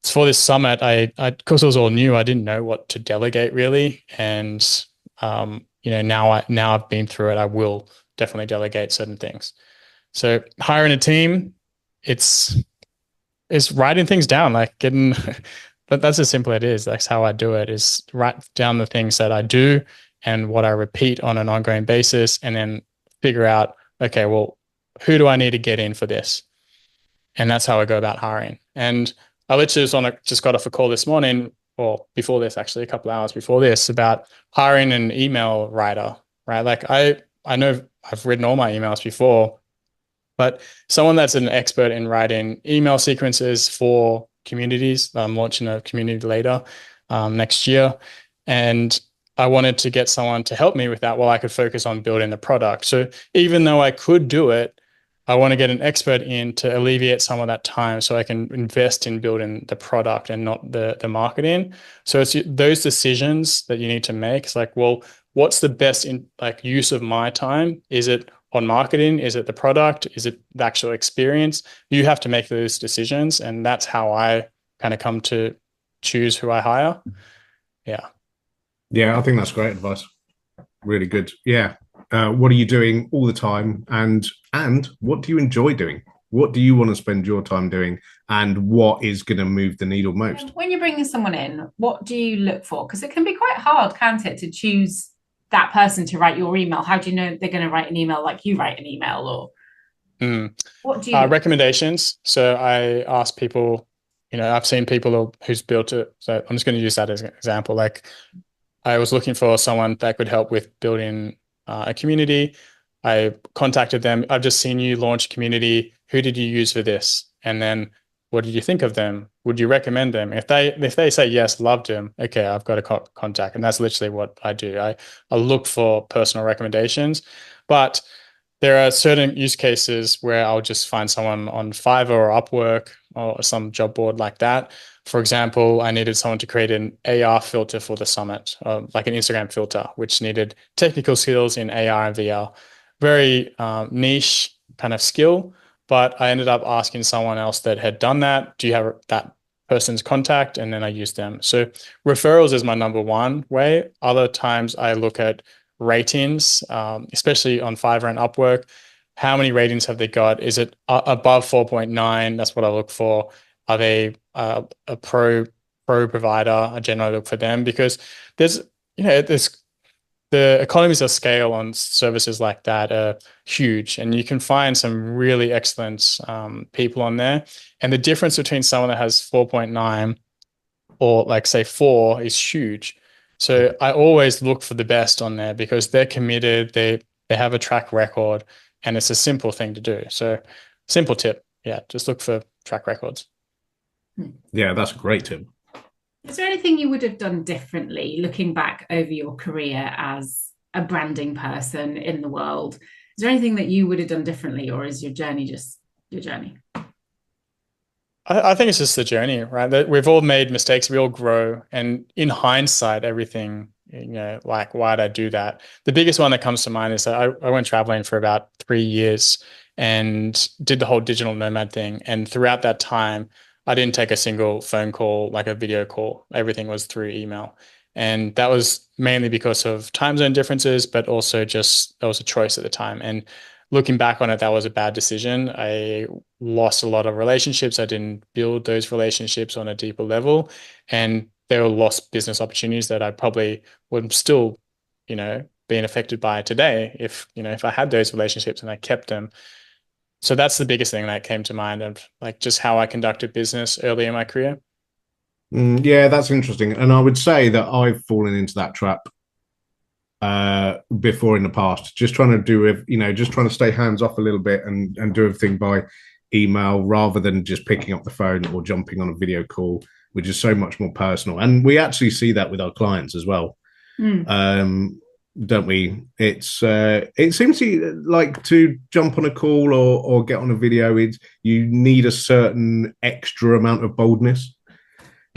So for this summit, because it was all new, I didn't know what to delegate really. And, now I've been through it, I will definitely delegate certain things. So hiring a team, it's writing things down, like getting, but that's as simple as it is. That's how I do it, is write down the things that I do and what I repeat on an ongoing basis, and then figure out, okay, well, who do I need to get in for this? And that's how I go about hiring. And I literally just got off a call this morning, or before this, actually, a couple of hours before this, about hiring an email writer, right? Like I know I've written all my emails before, but someone that's an expert in writing email sequences for communities. I'm launching a community later next year. And I wanted to get someone to help me with that while I could focus on building the product. So even though I could do it, I want to get an expert in to alleviate some of that time so I can invest in building the product and not the marketing. So it's those decisions that you need to make. It's like, well, what's the best use of my time? Is it on marketing? Is it the product? Is it the actual experience? You have to make those decisions. And that's how I kind of come to choose who I hire. Yeah. Yeah, I think that's great advice. Really good. Yeah. What are you doing all the time? And what do you enjoy doing? What do you want to spend your time doing? And what is going to move the needle most? When you're bringing someone in, what do you look for? Because it can be quite hard, can't it, to choose that person to write your email? How do you know they're going to write an email like you write an email? Or what do you recommendations? So I ask people, I've seen people who's built it. So I'm just going to use that as an example. Like I was looking for someone that could help with building a community. I contacted them. I've just seen you launch a community. Who did you use for this? And then what did you think of them? Would you recommend them? If they say yes, loved them, okay, I've got a contact. And that's literally what I do. I look for personal recommendations. But there are certain use cases where I'll just find someone on Fiverr or Upwork or some job board like that. For example, I needed someone to create an AR filter for the summit, like an Instagram filter, which needed technical skills in AR and VR. Very niche kind of skill, but I ended up asking someone else that had done that. Do you have that person's contact? And then I used them. So referrals is my number one way. Other times I look at ratings, especially on Fiverr and Upwork. How many ratings have they got? Is it above 4.9? That's what I look for. Are they a pro provider? I generally look for them, because there's the economies of scale on services like that are huge, and you can find some really excellent people on there. And the difference between someone that has 4.9 or like say 4 is huge. So I always look for the best on there because they're committed, they have a track record, and it's a simple thing to do. So simple tip, yeah, just look for track records. Yeah, that's a great tip. Is there anything you would have done differently looking back over your career as a branding person in the world? Is there anything that you would have done differently, or is your journey just your journey? I think it's just the journey, right? That we've all made mistakes, we all grow. And in hindsight, everything, like, why did I do that? The biggest one that comes to mind is that I went traveling for about 3 years and did the whole digital nomad thing. And throughout that time, I didn't take a single phone call, like a video call. Everything was through email. And that was mainly because of time zone differences, but also just that was a choice at the time. And looking back on it, that was a bad decision. I lost a lot of relationships. I didn't build those relationships on a deeper level. And there were lost business opportunities that I probably would still, being affected by today if I had those relationships and I kept them. So that's the biggest thing that came to mind, of like just how I conducted business early in my career. Yeah, that's interesting. And I would say that I've fallen into that trap before in the past, just trying to do it, just trying to stay hands off a little bit and do everything by email rather than just picking up the phone or jumping on a video call, which is so much more personal. And we actually see that with our clients as well. Don't we? It seems to like to jump on a call or get on a video. You need a certain extra amount of boldness.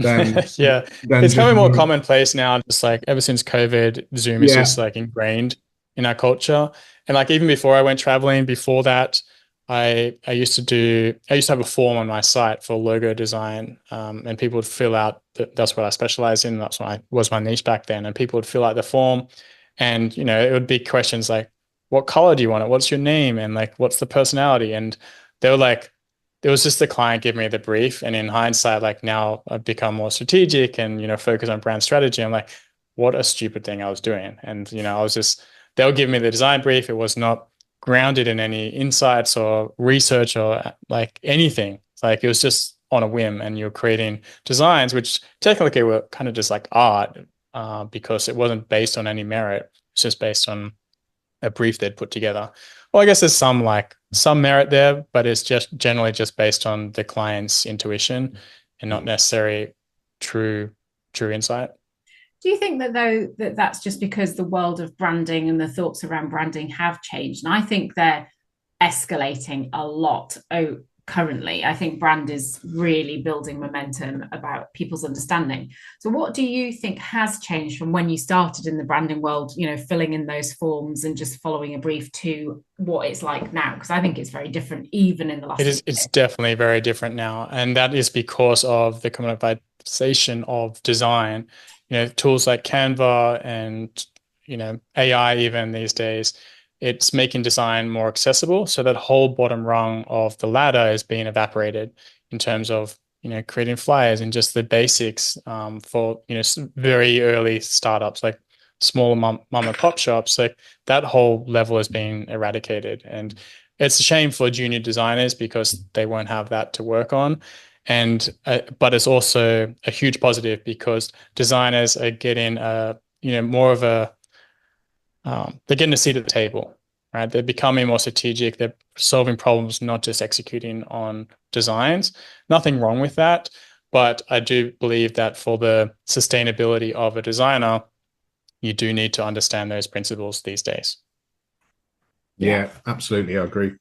Yeah, it's becoming more commonplace now. Just like ever since COVID, Zoom is just like ingrained in our culture. And like even before I went traveling, before that, I used to have a form on my site for logo design, and people would fill out that's what I specialized in. That's what was my niche back then. And people would fill out the form, and it would be questions like, "What color do you want it? What's your name? And like, what's the personality?" And they were like, it was just the client giving me the brief. And in hindsight, like now I've become more strategic and, focus on brand strategy. I'm like, what a stupid thing I was doing. And, they'll give me the design brief. It was not grounded in any insights or research or like anything. It's like, it was just on a whim, and you're creating designs, which technically were kind of just like art, because it wasn't based on any merit. It's just based on a brief they'd put together. Well, I guess there's some merit there, but it's just generally just based on the client's intuition and not necessarily true insight. Do you think that though that's just because the world of branding and the thoughts around branding have changed? And I think they're escalating a lot currently. I think brand is really building momentum about people's understanding. So what do you think has changed from when you started in the branding world, filling in those forms and just following a brief, to what it's like now? Because I think it's very different even in the last year. It's definitely very different now. And that is because of the commoditization of design. Tools like Canva and, AI even these days, it's making design more accessible. So that whole bottom rung of the ladder is being evaporated in terms of, creating flyers and just the basics for, very early startups, like smaller mom and pop shops. Like that whole level is being eradicated. And it's a shame for junior designers because they won't have that to work on. And but it's also a huge positive because designers are getting more of a they're getting a seat at the table, right? They're becoming more strategic. They're solving problems, not just executing on designs. Nothing wrong with that, but I do believe that for the sustainability of a designer, you do need to understand those principles these days. Yeah, absolutely, I agree.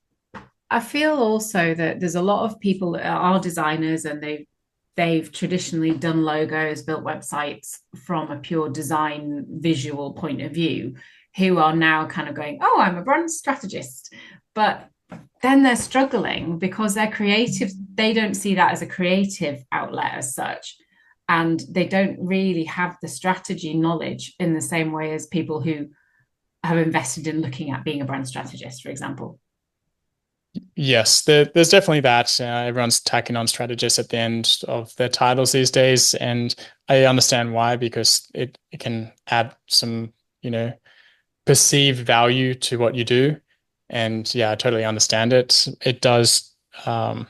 I feel also that there's a lot of people that are designers, and they've traditionally done logos, built websites from a pure design visual point of view, who are now kind of going, oh, I'm a brand strategist. But then they're struggling because they're creative. They don't see that as a creative outlet as such. And they don't really have the strategy knowledge in the same way as people who have invested in looking at being a brand strategist, for example. Yes, there's definitely that. Everyone's tacking on strategists at the end of their titles these days. And I understand why, because it can add some, perceived value to what you do. And yeah, I totally understand it. It does, I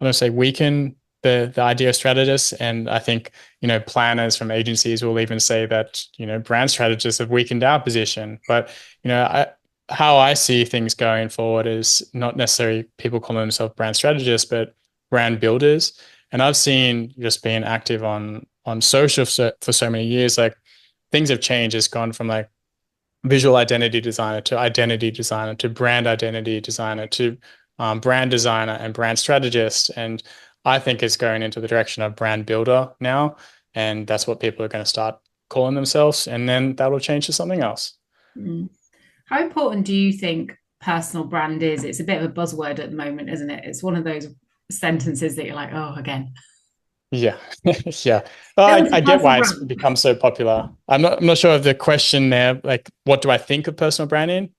don't say weaken the idea of strategists. And I think, planners from agencies will even say that, brand strategists have weakened our position. But, how I see things going forward is not necessarily people calling themselves brand strategists, but brand builders. And I've seen, just being active on social for so many years, like things have changed. It's gone from like visual identity designer to brand identity designer to brand designer and brand strategist. And I think it's going into the direction of brand builder now. And that's what people are going to start calling themselves. And then that'll change to something else. Mm. How important do you think personal brand is? It's a bit of a buzzword at the moment, isn't it? It's one of those sentences that you're like, oh, again. Yeah, yeah. I get why it's become so popular. I'm not sure of the question there. Like, what do I think of personal branding?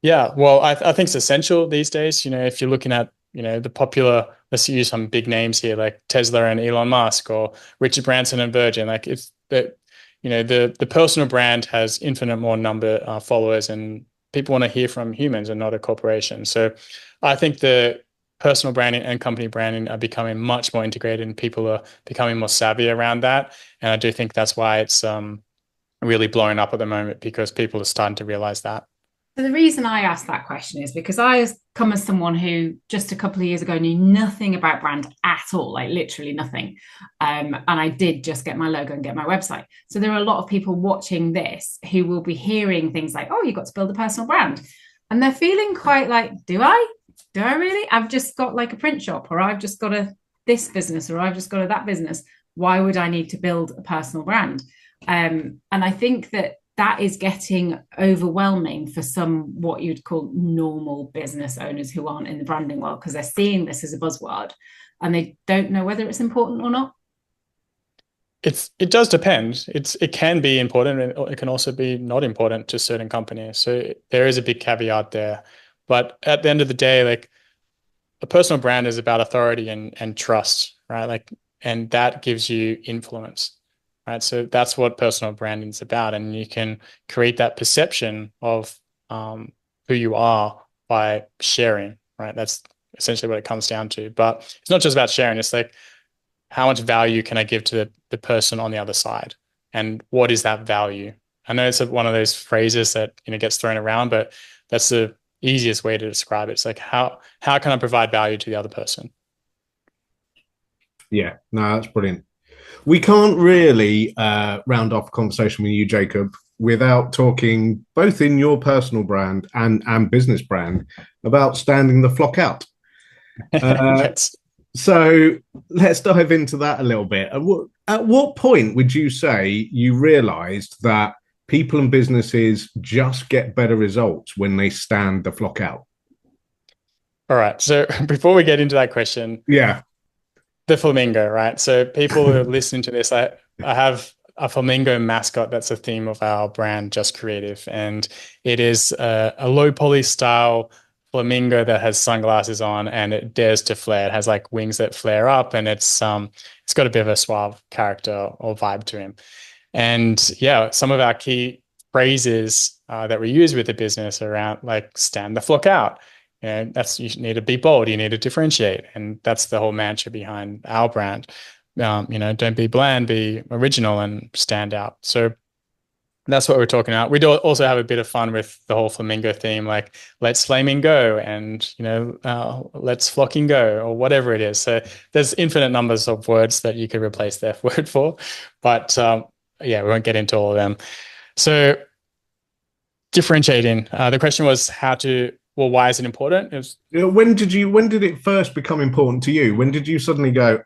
Yeah, well, I think it's essential these days. If you're looking at the popular, let's use some big names here, like Tesla and Elon Musk, or Richard Branson and Virgin. Like, it's that, the personal brand has infinite more number followers, and people want to hear from humans and not a corporation. So I think the personal branding and company branding are becoming much more integrated, and people are becoming more savvy around that. And I do think that's why it's really blowing up at the moment, because people are starting to realize that. So the reason I asked that question is because I come as someone who just a couple of years ago knew nothing about brand at all, like literally nothing. And I did just get my logo and get my website. So there are a lot of people watching this who will be hearing things like, oh, you've got to build a personal brand. And they're feeling quite like, do I? Do I really? I've just got like a print shop, or I've just got this business, or I've just got that business. Why would I need to build a personal brand? And I think that is getting overwhelming for some what you'd call normal business owners who aren't in the branding world, because they're seeing this as a buzzword and they don't know whether it's important or not. It does depend. It can be important, and it can also be not important to certain companies. So there is a big caveat there. But at the end of the day, like, a personal brand is about authority and trust, right? Like, and that gives you influence, right? So that's what personal branding is about. And you can create that perception of who you are by sharing, right? That's essentially what it comes down to. But it's not just about sharing. It's like, how much value can I give to the person on the other side? And what is that value? I know it's one of those phrases that, gets thrown around, but that's the easiest way to describe it. It's like, how can I provide value to the other person? Yeah, no, that's brilliant. We can't really round off a conversation with you, Jacob, without talking both in your personal brand and business brand about standing the flock out. Yes. So let's dive into that a little bit. At what point would you say you realized that people and businesses just get better results when they stand the flock out? All right. So before we get into that question, yeah, the flamingo, right? So people who are listening to this, I have a flamingo mascot that's a theme of our brand, Just Creative, and it is a low poly style flamingo that has sunglasses on, and it dares to flare. It has like wings that flare up, and it's got a bit of a suave character or vibe to him. And yeah, some of our key phrases that we use with the business around, like, stand the flock out. You need to be bold, you need to differentiate, and that's the whole mantra behind our brand. Don't be bland, be original and stand out. So that's what we're talking about. We do also have a bit of fun with the whole flamingo theme, like, let's flamingo, and let's flocking go, or whatever it is. So there's infinite numbers of words that you could replace the F word for, but yeah, we won't get into all of them. So differentiating. The question was why is it important? When did it first become important to you? When did you suddenly go,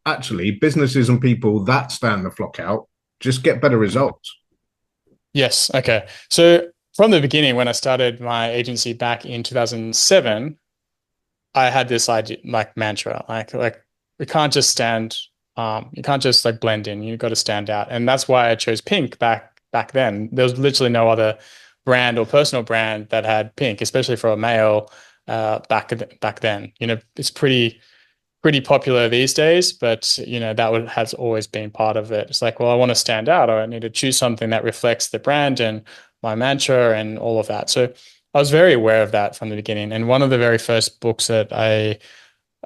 actually, businesses and people that stand the flock out just get better results? Yes. Okay. So from the beginning, when I started my agency back in 2007, I had this idea, like, mantra, like we can't just you can't just like blend in. You've got to stand out, and that's why I chose pink back then. There was literally no other brand or personal brand that had pink, especially for a male back then. It's pretty popular these days, but that has always been part of it. It's like, well, I want to stand out, or I need to choose something that reflects the brand and my mantra and all of that. So I was very aware of that from the beginning. And one of the very first books that I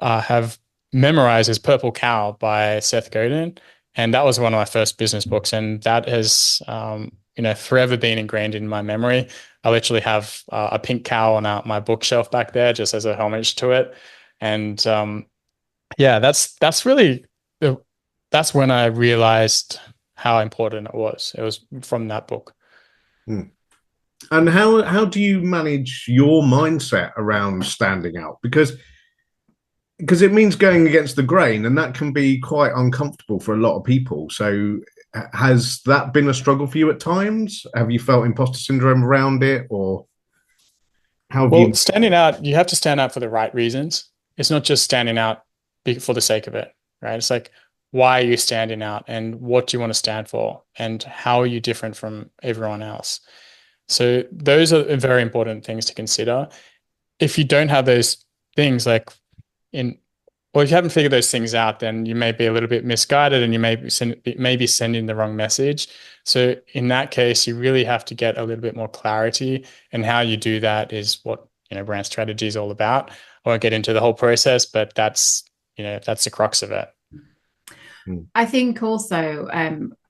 have memorized is Purple Cow by Seth Godin. And that was one of my first business books. And that has, forever been ingrained in my memory. I literally have a pink cow on my bookshelf back there, just as a homage to it. And yeah, that's when I realized how important it was. It was from that book. And how do you manage your mindset around standing out? Because it means going against the grain, and that can be quite uncomfortable for a lot of people. So has that been a struggle for you at times? Have you felt imposter syndrome around it, or how have you? Standing out, you have to stand out for the right reasons. It's not just standing out for the sake of it, right? It's like, why are you standing out, and what do you want to stand for, and how are you different from everyone else? So those are very important things to consider. If you don't have those things, like, or if you haven't figured those things out, then you may be a little bit misguided and you may be sending the wrong message. So in that case, you really have to get a little bit more clarity, and how you do that is what, brand strategy is all about. I won't get into the whole process, but that's the crux of it. I think also,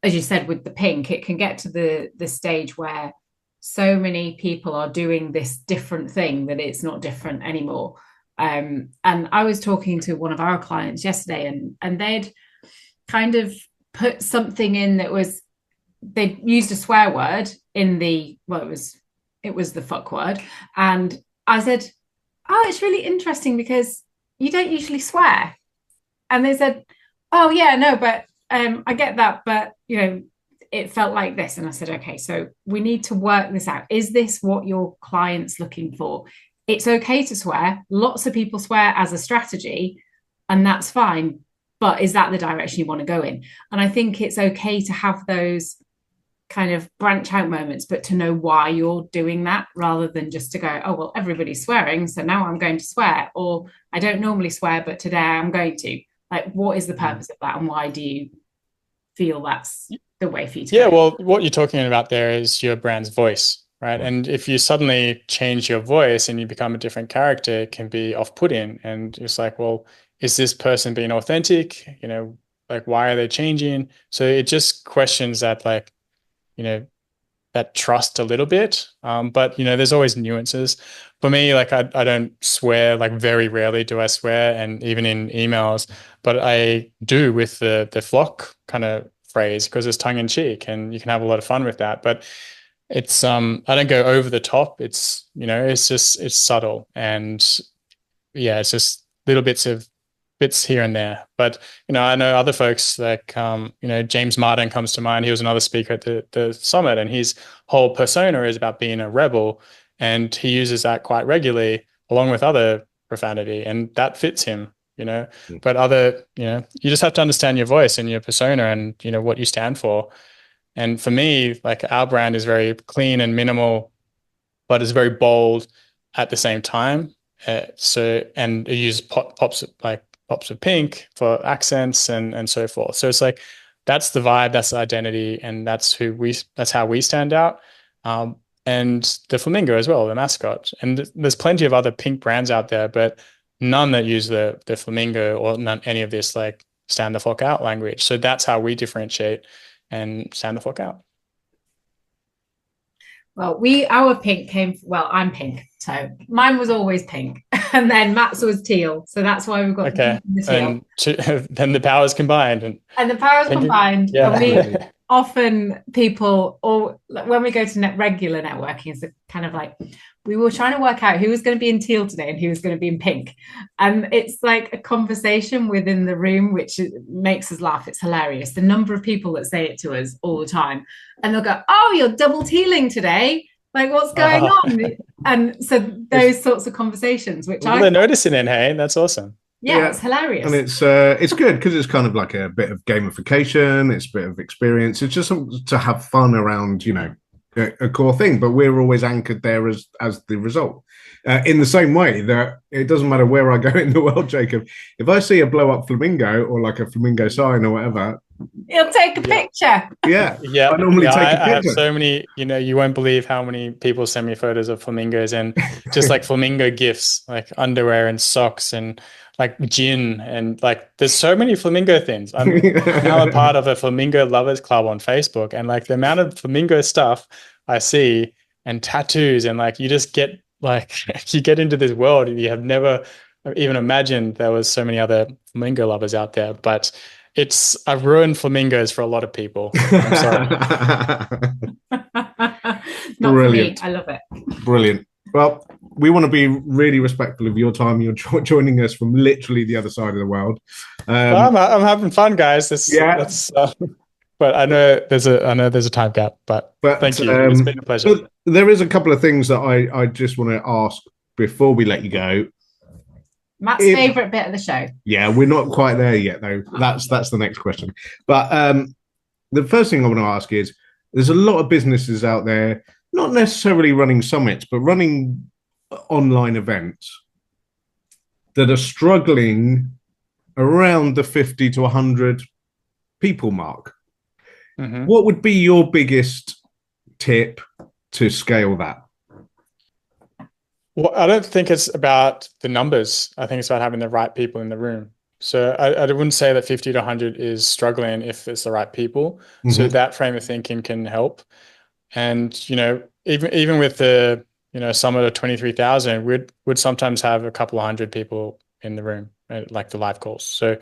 as you said, with the pink, it can get to the stage where so many people are doing this different thing that it's not different anymore. And I was talking to one of our clients yesterday, and they'd kind of put something in that was, they'd used a swear word in it was the fuck word. And I said, oh, it's really interesting because you don't usually swear. And they said, oh yeah, no, but I get that, but it felt like this. And I said, okay, so we need to work this out. Is this what your client's looking for? It's okay to swear. Lots of people swear as a strategy, and that's fine. But is that the direction you want to go in? And I think it's okay to have those kind of branch out moments, but to know why you're doing that, rather than just to go, oh, well, everybody's swearing, so now I'm going to swear. Or I don't normally swear, but today I'm going to. Like, what is the purpose of that? And why do you feel that's the way for you to go? Well, what you're talking about there is your brand's voice, right? And if you suddenly change your voice and you become a different character, it can be off-putting. And it's like, well, is this person being authentic? Like, why are they changing? So it just questions that, like, that trust a little bit. But there's always nuances. For me, like, I don't swear, like, very rarely do I swear, and even in emails, but I do with the flock kind of phrase, because it's tongue in cheek and you can have a lot of fun with that. But it's I don't go over the top. It's it's subtle, and it's just little bits here and there. But I know other folks, like James Martin comes to mind. He was another speaker at the summit, and his whole persona is about being a rebel, and he uses that quite regularly along with other profanity, and that fits him. But other, you just have to understand your voice and your persona and what you stand for. And for me, like, our brand is very clean and minimal, but it's very bold at the same time. And it uses pops of pink for accents and so forth. So it's like, that's the vibe, that's the identity, and that's how we stand out. And the flamingo as well, the mascot. And there's plenty of other pink brands out there, but none that use the flamingo or any of this, like, stand the fuck out language. So that's how we differentiate and stand the fuck out. Well, our pink I'm pink, so mine was always pink, and then Matt's was teal, so that's why we've got the teal. And then the powers combined, and the powers combined. Yeah. Often people, or when we go to regular networking, it's kind of like, we were trying to work out who was going to be in teal today and who was going to be in pink, and it's like a conversation within the room, which makes us laugh. It's hilarious, the number of people that say it to us all the time, and they'll go, oh, you're double tealing today, like, what's going on? And so those sorts of conversations, which they're noticing in, hey, that's awesome. Yeah, it's hilarious. And it's good because it's kind of like a bit of gamification, it's a bit of experience, it's just to have fun around a core thing, but we're always anchored there as the result. In the same way that it doesn't matter where I go in the world, Jacob, if I see a blow up flamingo or like a flamingo sign or whatever, he'll take a picture. Yeah. I normally take a picture. I have so many, you won't believe how many people send me photos of flamingos, and just like flamingo gifts, like underwear and socks and like gin, and like there's so many flamingo things. I'm now a part of a flamingo lovers club on Facebook, and like the amount of flamingo stuff I see and tattoos, and like you just get like you get into this world and you have never even imagined there was so many other flamingo lovers out there. But I've ruined flamingos for a lot of people. I'm sorry. Not brilliant. For me. I love it. Brilliant. Well, we want to be really respectful of your time. You're joining us from literally the other side of the world. I'm having fun, guys. But I know there's a time gap. But thank you. It's been a pleasure. There is a couple of things that I just want to ask before we let you go. Matt's favorite bit of the show. Yeah, we're not quite there yet, though. That's the next question. But the first thing I want to ask is, there's a lot of businesses out there, not necessarily running summits, but running online events that are struggling around the 50 to 100 people mark. Mm-hmm. What would be your biggest tip to scale that? Well, I don't think it's about the numbers. I think it's about having the right people in the room. So I wouldn't say that 50 to 100 is struggling if it's the right people. Mm-hmm. So that frame of thinking can help. And, you know, even with the, you know, summit of 23,000, would sometimes have a couple of hundred people in the room, like the live calls. So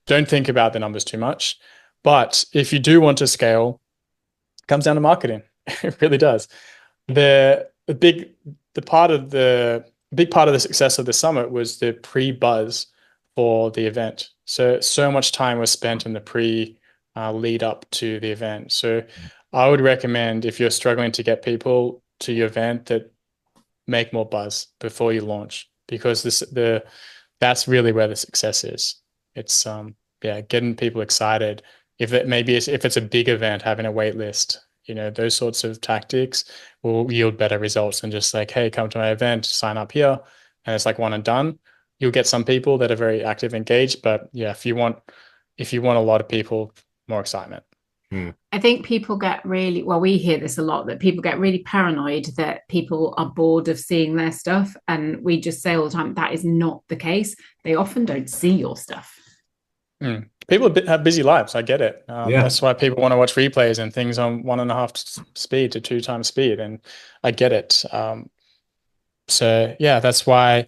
don't think about the numbers too much. But if you do want to scale, it comes down to marketing. It really does. The big part of the success of the summit was the pre-buzz for the event. So much time was spent in the lead up to the event. So I would recommend, if you're struggling to get people to your event, that make more buzz before you launch, because that's really where the success is. It's getting people excited. If it's a big event, having a wait list, you know, those sorts of tactics will yield better results than just like, hey, come to my event, sign up here, and it's like one and done. You'll get some people that are very active, engaged, but yeah, if you want a lot of people, more excitement. I think people get really, well, we hear this a lot, that people get really paranoid that people are bored of seeing their stuff. And we just say all the time, that is not the case. They often don't see your stuff. People have busy lives. I get it. That's why people want to watch replays and things on 1.5 speed to 2 times speed. And I get it. So yeah, that's why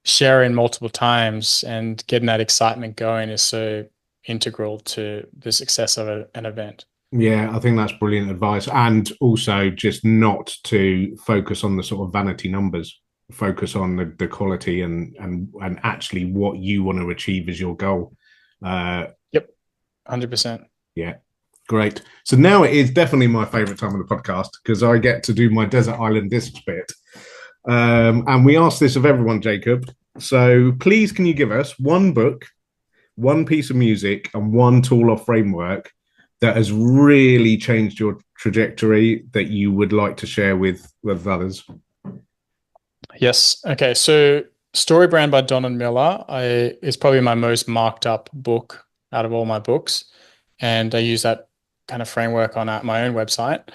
sharing multiple times and getting that excitement going is so integral to the success of an event. Yeah, I think that's brilliant advice. And also just not to focus on the sort of vanity numbers, focus on the quality and actually what you want to achieve as your goal. Yep, 100%. Yeah, great. So now it is definitely my favorite time of the podcast, because I get to do my desert island discs bit. And we ask this of everyone, Jacob. So please, can you give us one book, one piece of music, and one tool or framework that has really changed your trajectory that you would like to share with others? Yes. Okay. So Story Brand by Don Miller is probably my most marked up book out of all my books. And I use that kind of framework on my own website.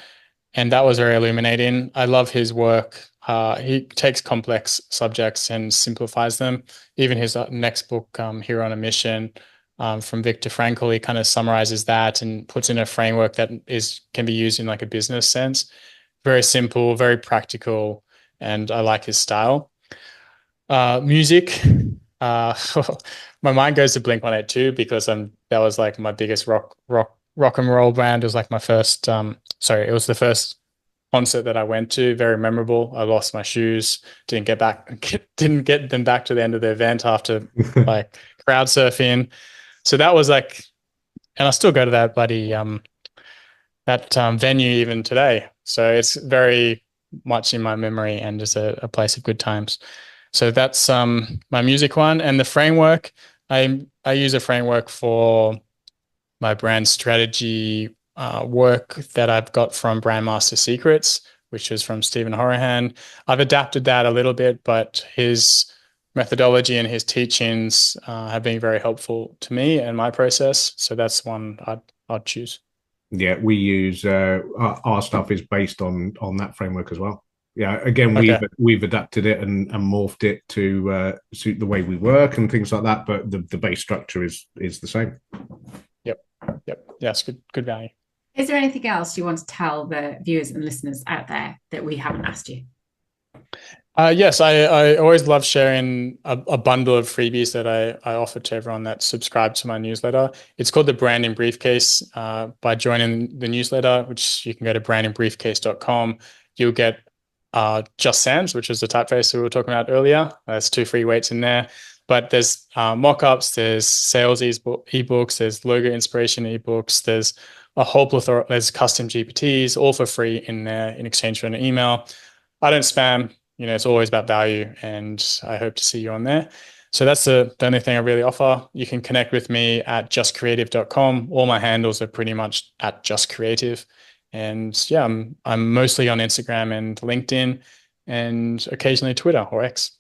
And that was very illuminating. I love his work. He takes complex subjects and simplifies them. Even his next book, Hero on a Mission, from Viktor Frankl, he kind of summarizes that and puts in a framework that can be used in like a business sense. Very simple, very practical, and I like his style. Music, my mind goes to Blink-182 because that was like my biggest rock and roll band. It was like my first, it was the first concert that I went to. Very memorable. I lost my shoes, didn't get them back to the end of the event after like crowd surfing. So that was like, and I still go to that bloody venue even today. So it's very much in my memory and just a place of good times. So that's my music one. And the framework, I use a framework for my brand strategy work that I've got from Brandmaster Secrets, which is from Stephen Horahan. I've adapted that a little bit, but his methodology and his teachings have been very helpful to me and my process. So that's one I'd choose. Yeah, we use our stuff is based on that framework as well. Yeah, again, we've adapted it and morphed it to suit the way we work and things like that. But the base structure is the same. Yep. Yeah, it's good value. Is there anything else you want to tell the viewers and listeners out there that we haven't asked you? Yes, I always love sharing a bundle of freebies that I offer to everyone that subscribes to my newsletter. It's called the Branding Briefcase. By joining the newsletter, which you can go to brandingbriefcase.com, you'll get Just Sans, which is the typeface we were talking about earlier. There's 2 free weights in there. But there's mock-ups, there's sales ebooks, there's logo inspiration ebooks, there's a whole plethora, there's custom GPTs, all for free in there in exchange for an email. I don't spam. You know, it's always about value, and I hope to see you on there. So that's the only thing I really offer. You can connect with me at justcreative.com. All my handles are pretty much at justcreative. And yeah, I'm mostly on Instagram and LinkedIn and occasionally Twitter or X.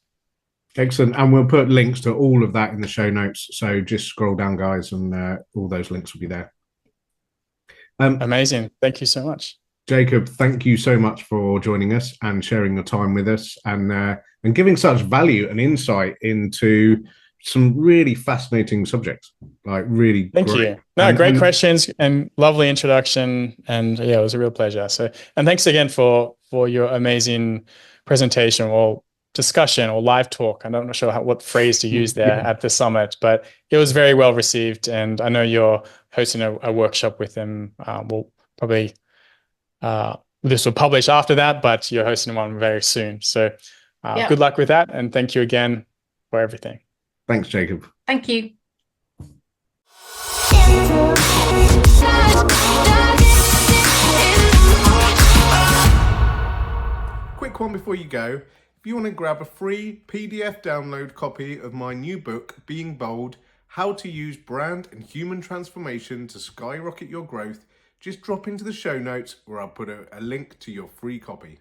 Excellent. And we'll put links to all of that in the show notes. So just scroll down, guys, and all those links will be there. Amazing. Thank you so much. Jacob, thank you so much for joining us and sharing your time with us and giving such value and insight into some really fascinating subjects. Like really Thank great. you. No, great questions and lovely introduction. And yeah, it was a real pleasure. So, and thanks again for your amazing presentation or discussion or live talk. I'm not sure what phrase to use there at the summit, but it was very well received. And I know you're hosting a workshop with them. We'll probably this will publish after that, but you're hosting one very soon. So good luck with that. And thank you again for everything. Thanks, Jacob. Thank you. Quick one before you go. If you want to grab a free PDF download copy of my new book, Being Bold, How to Use Brand and Human Transformation to Skyrocket Your Growth, just drop into the show notes where I'll put a link to your free copy.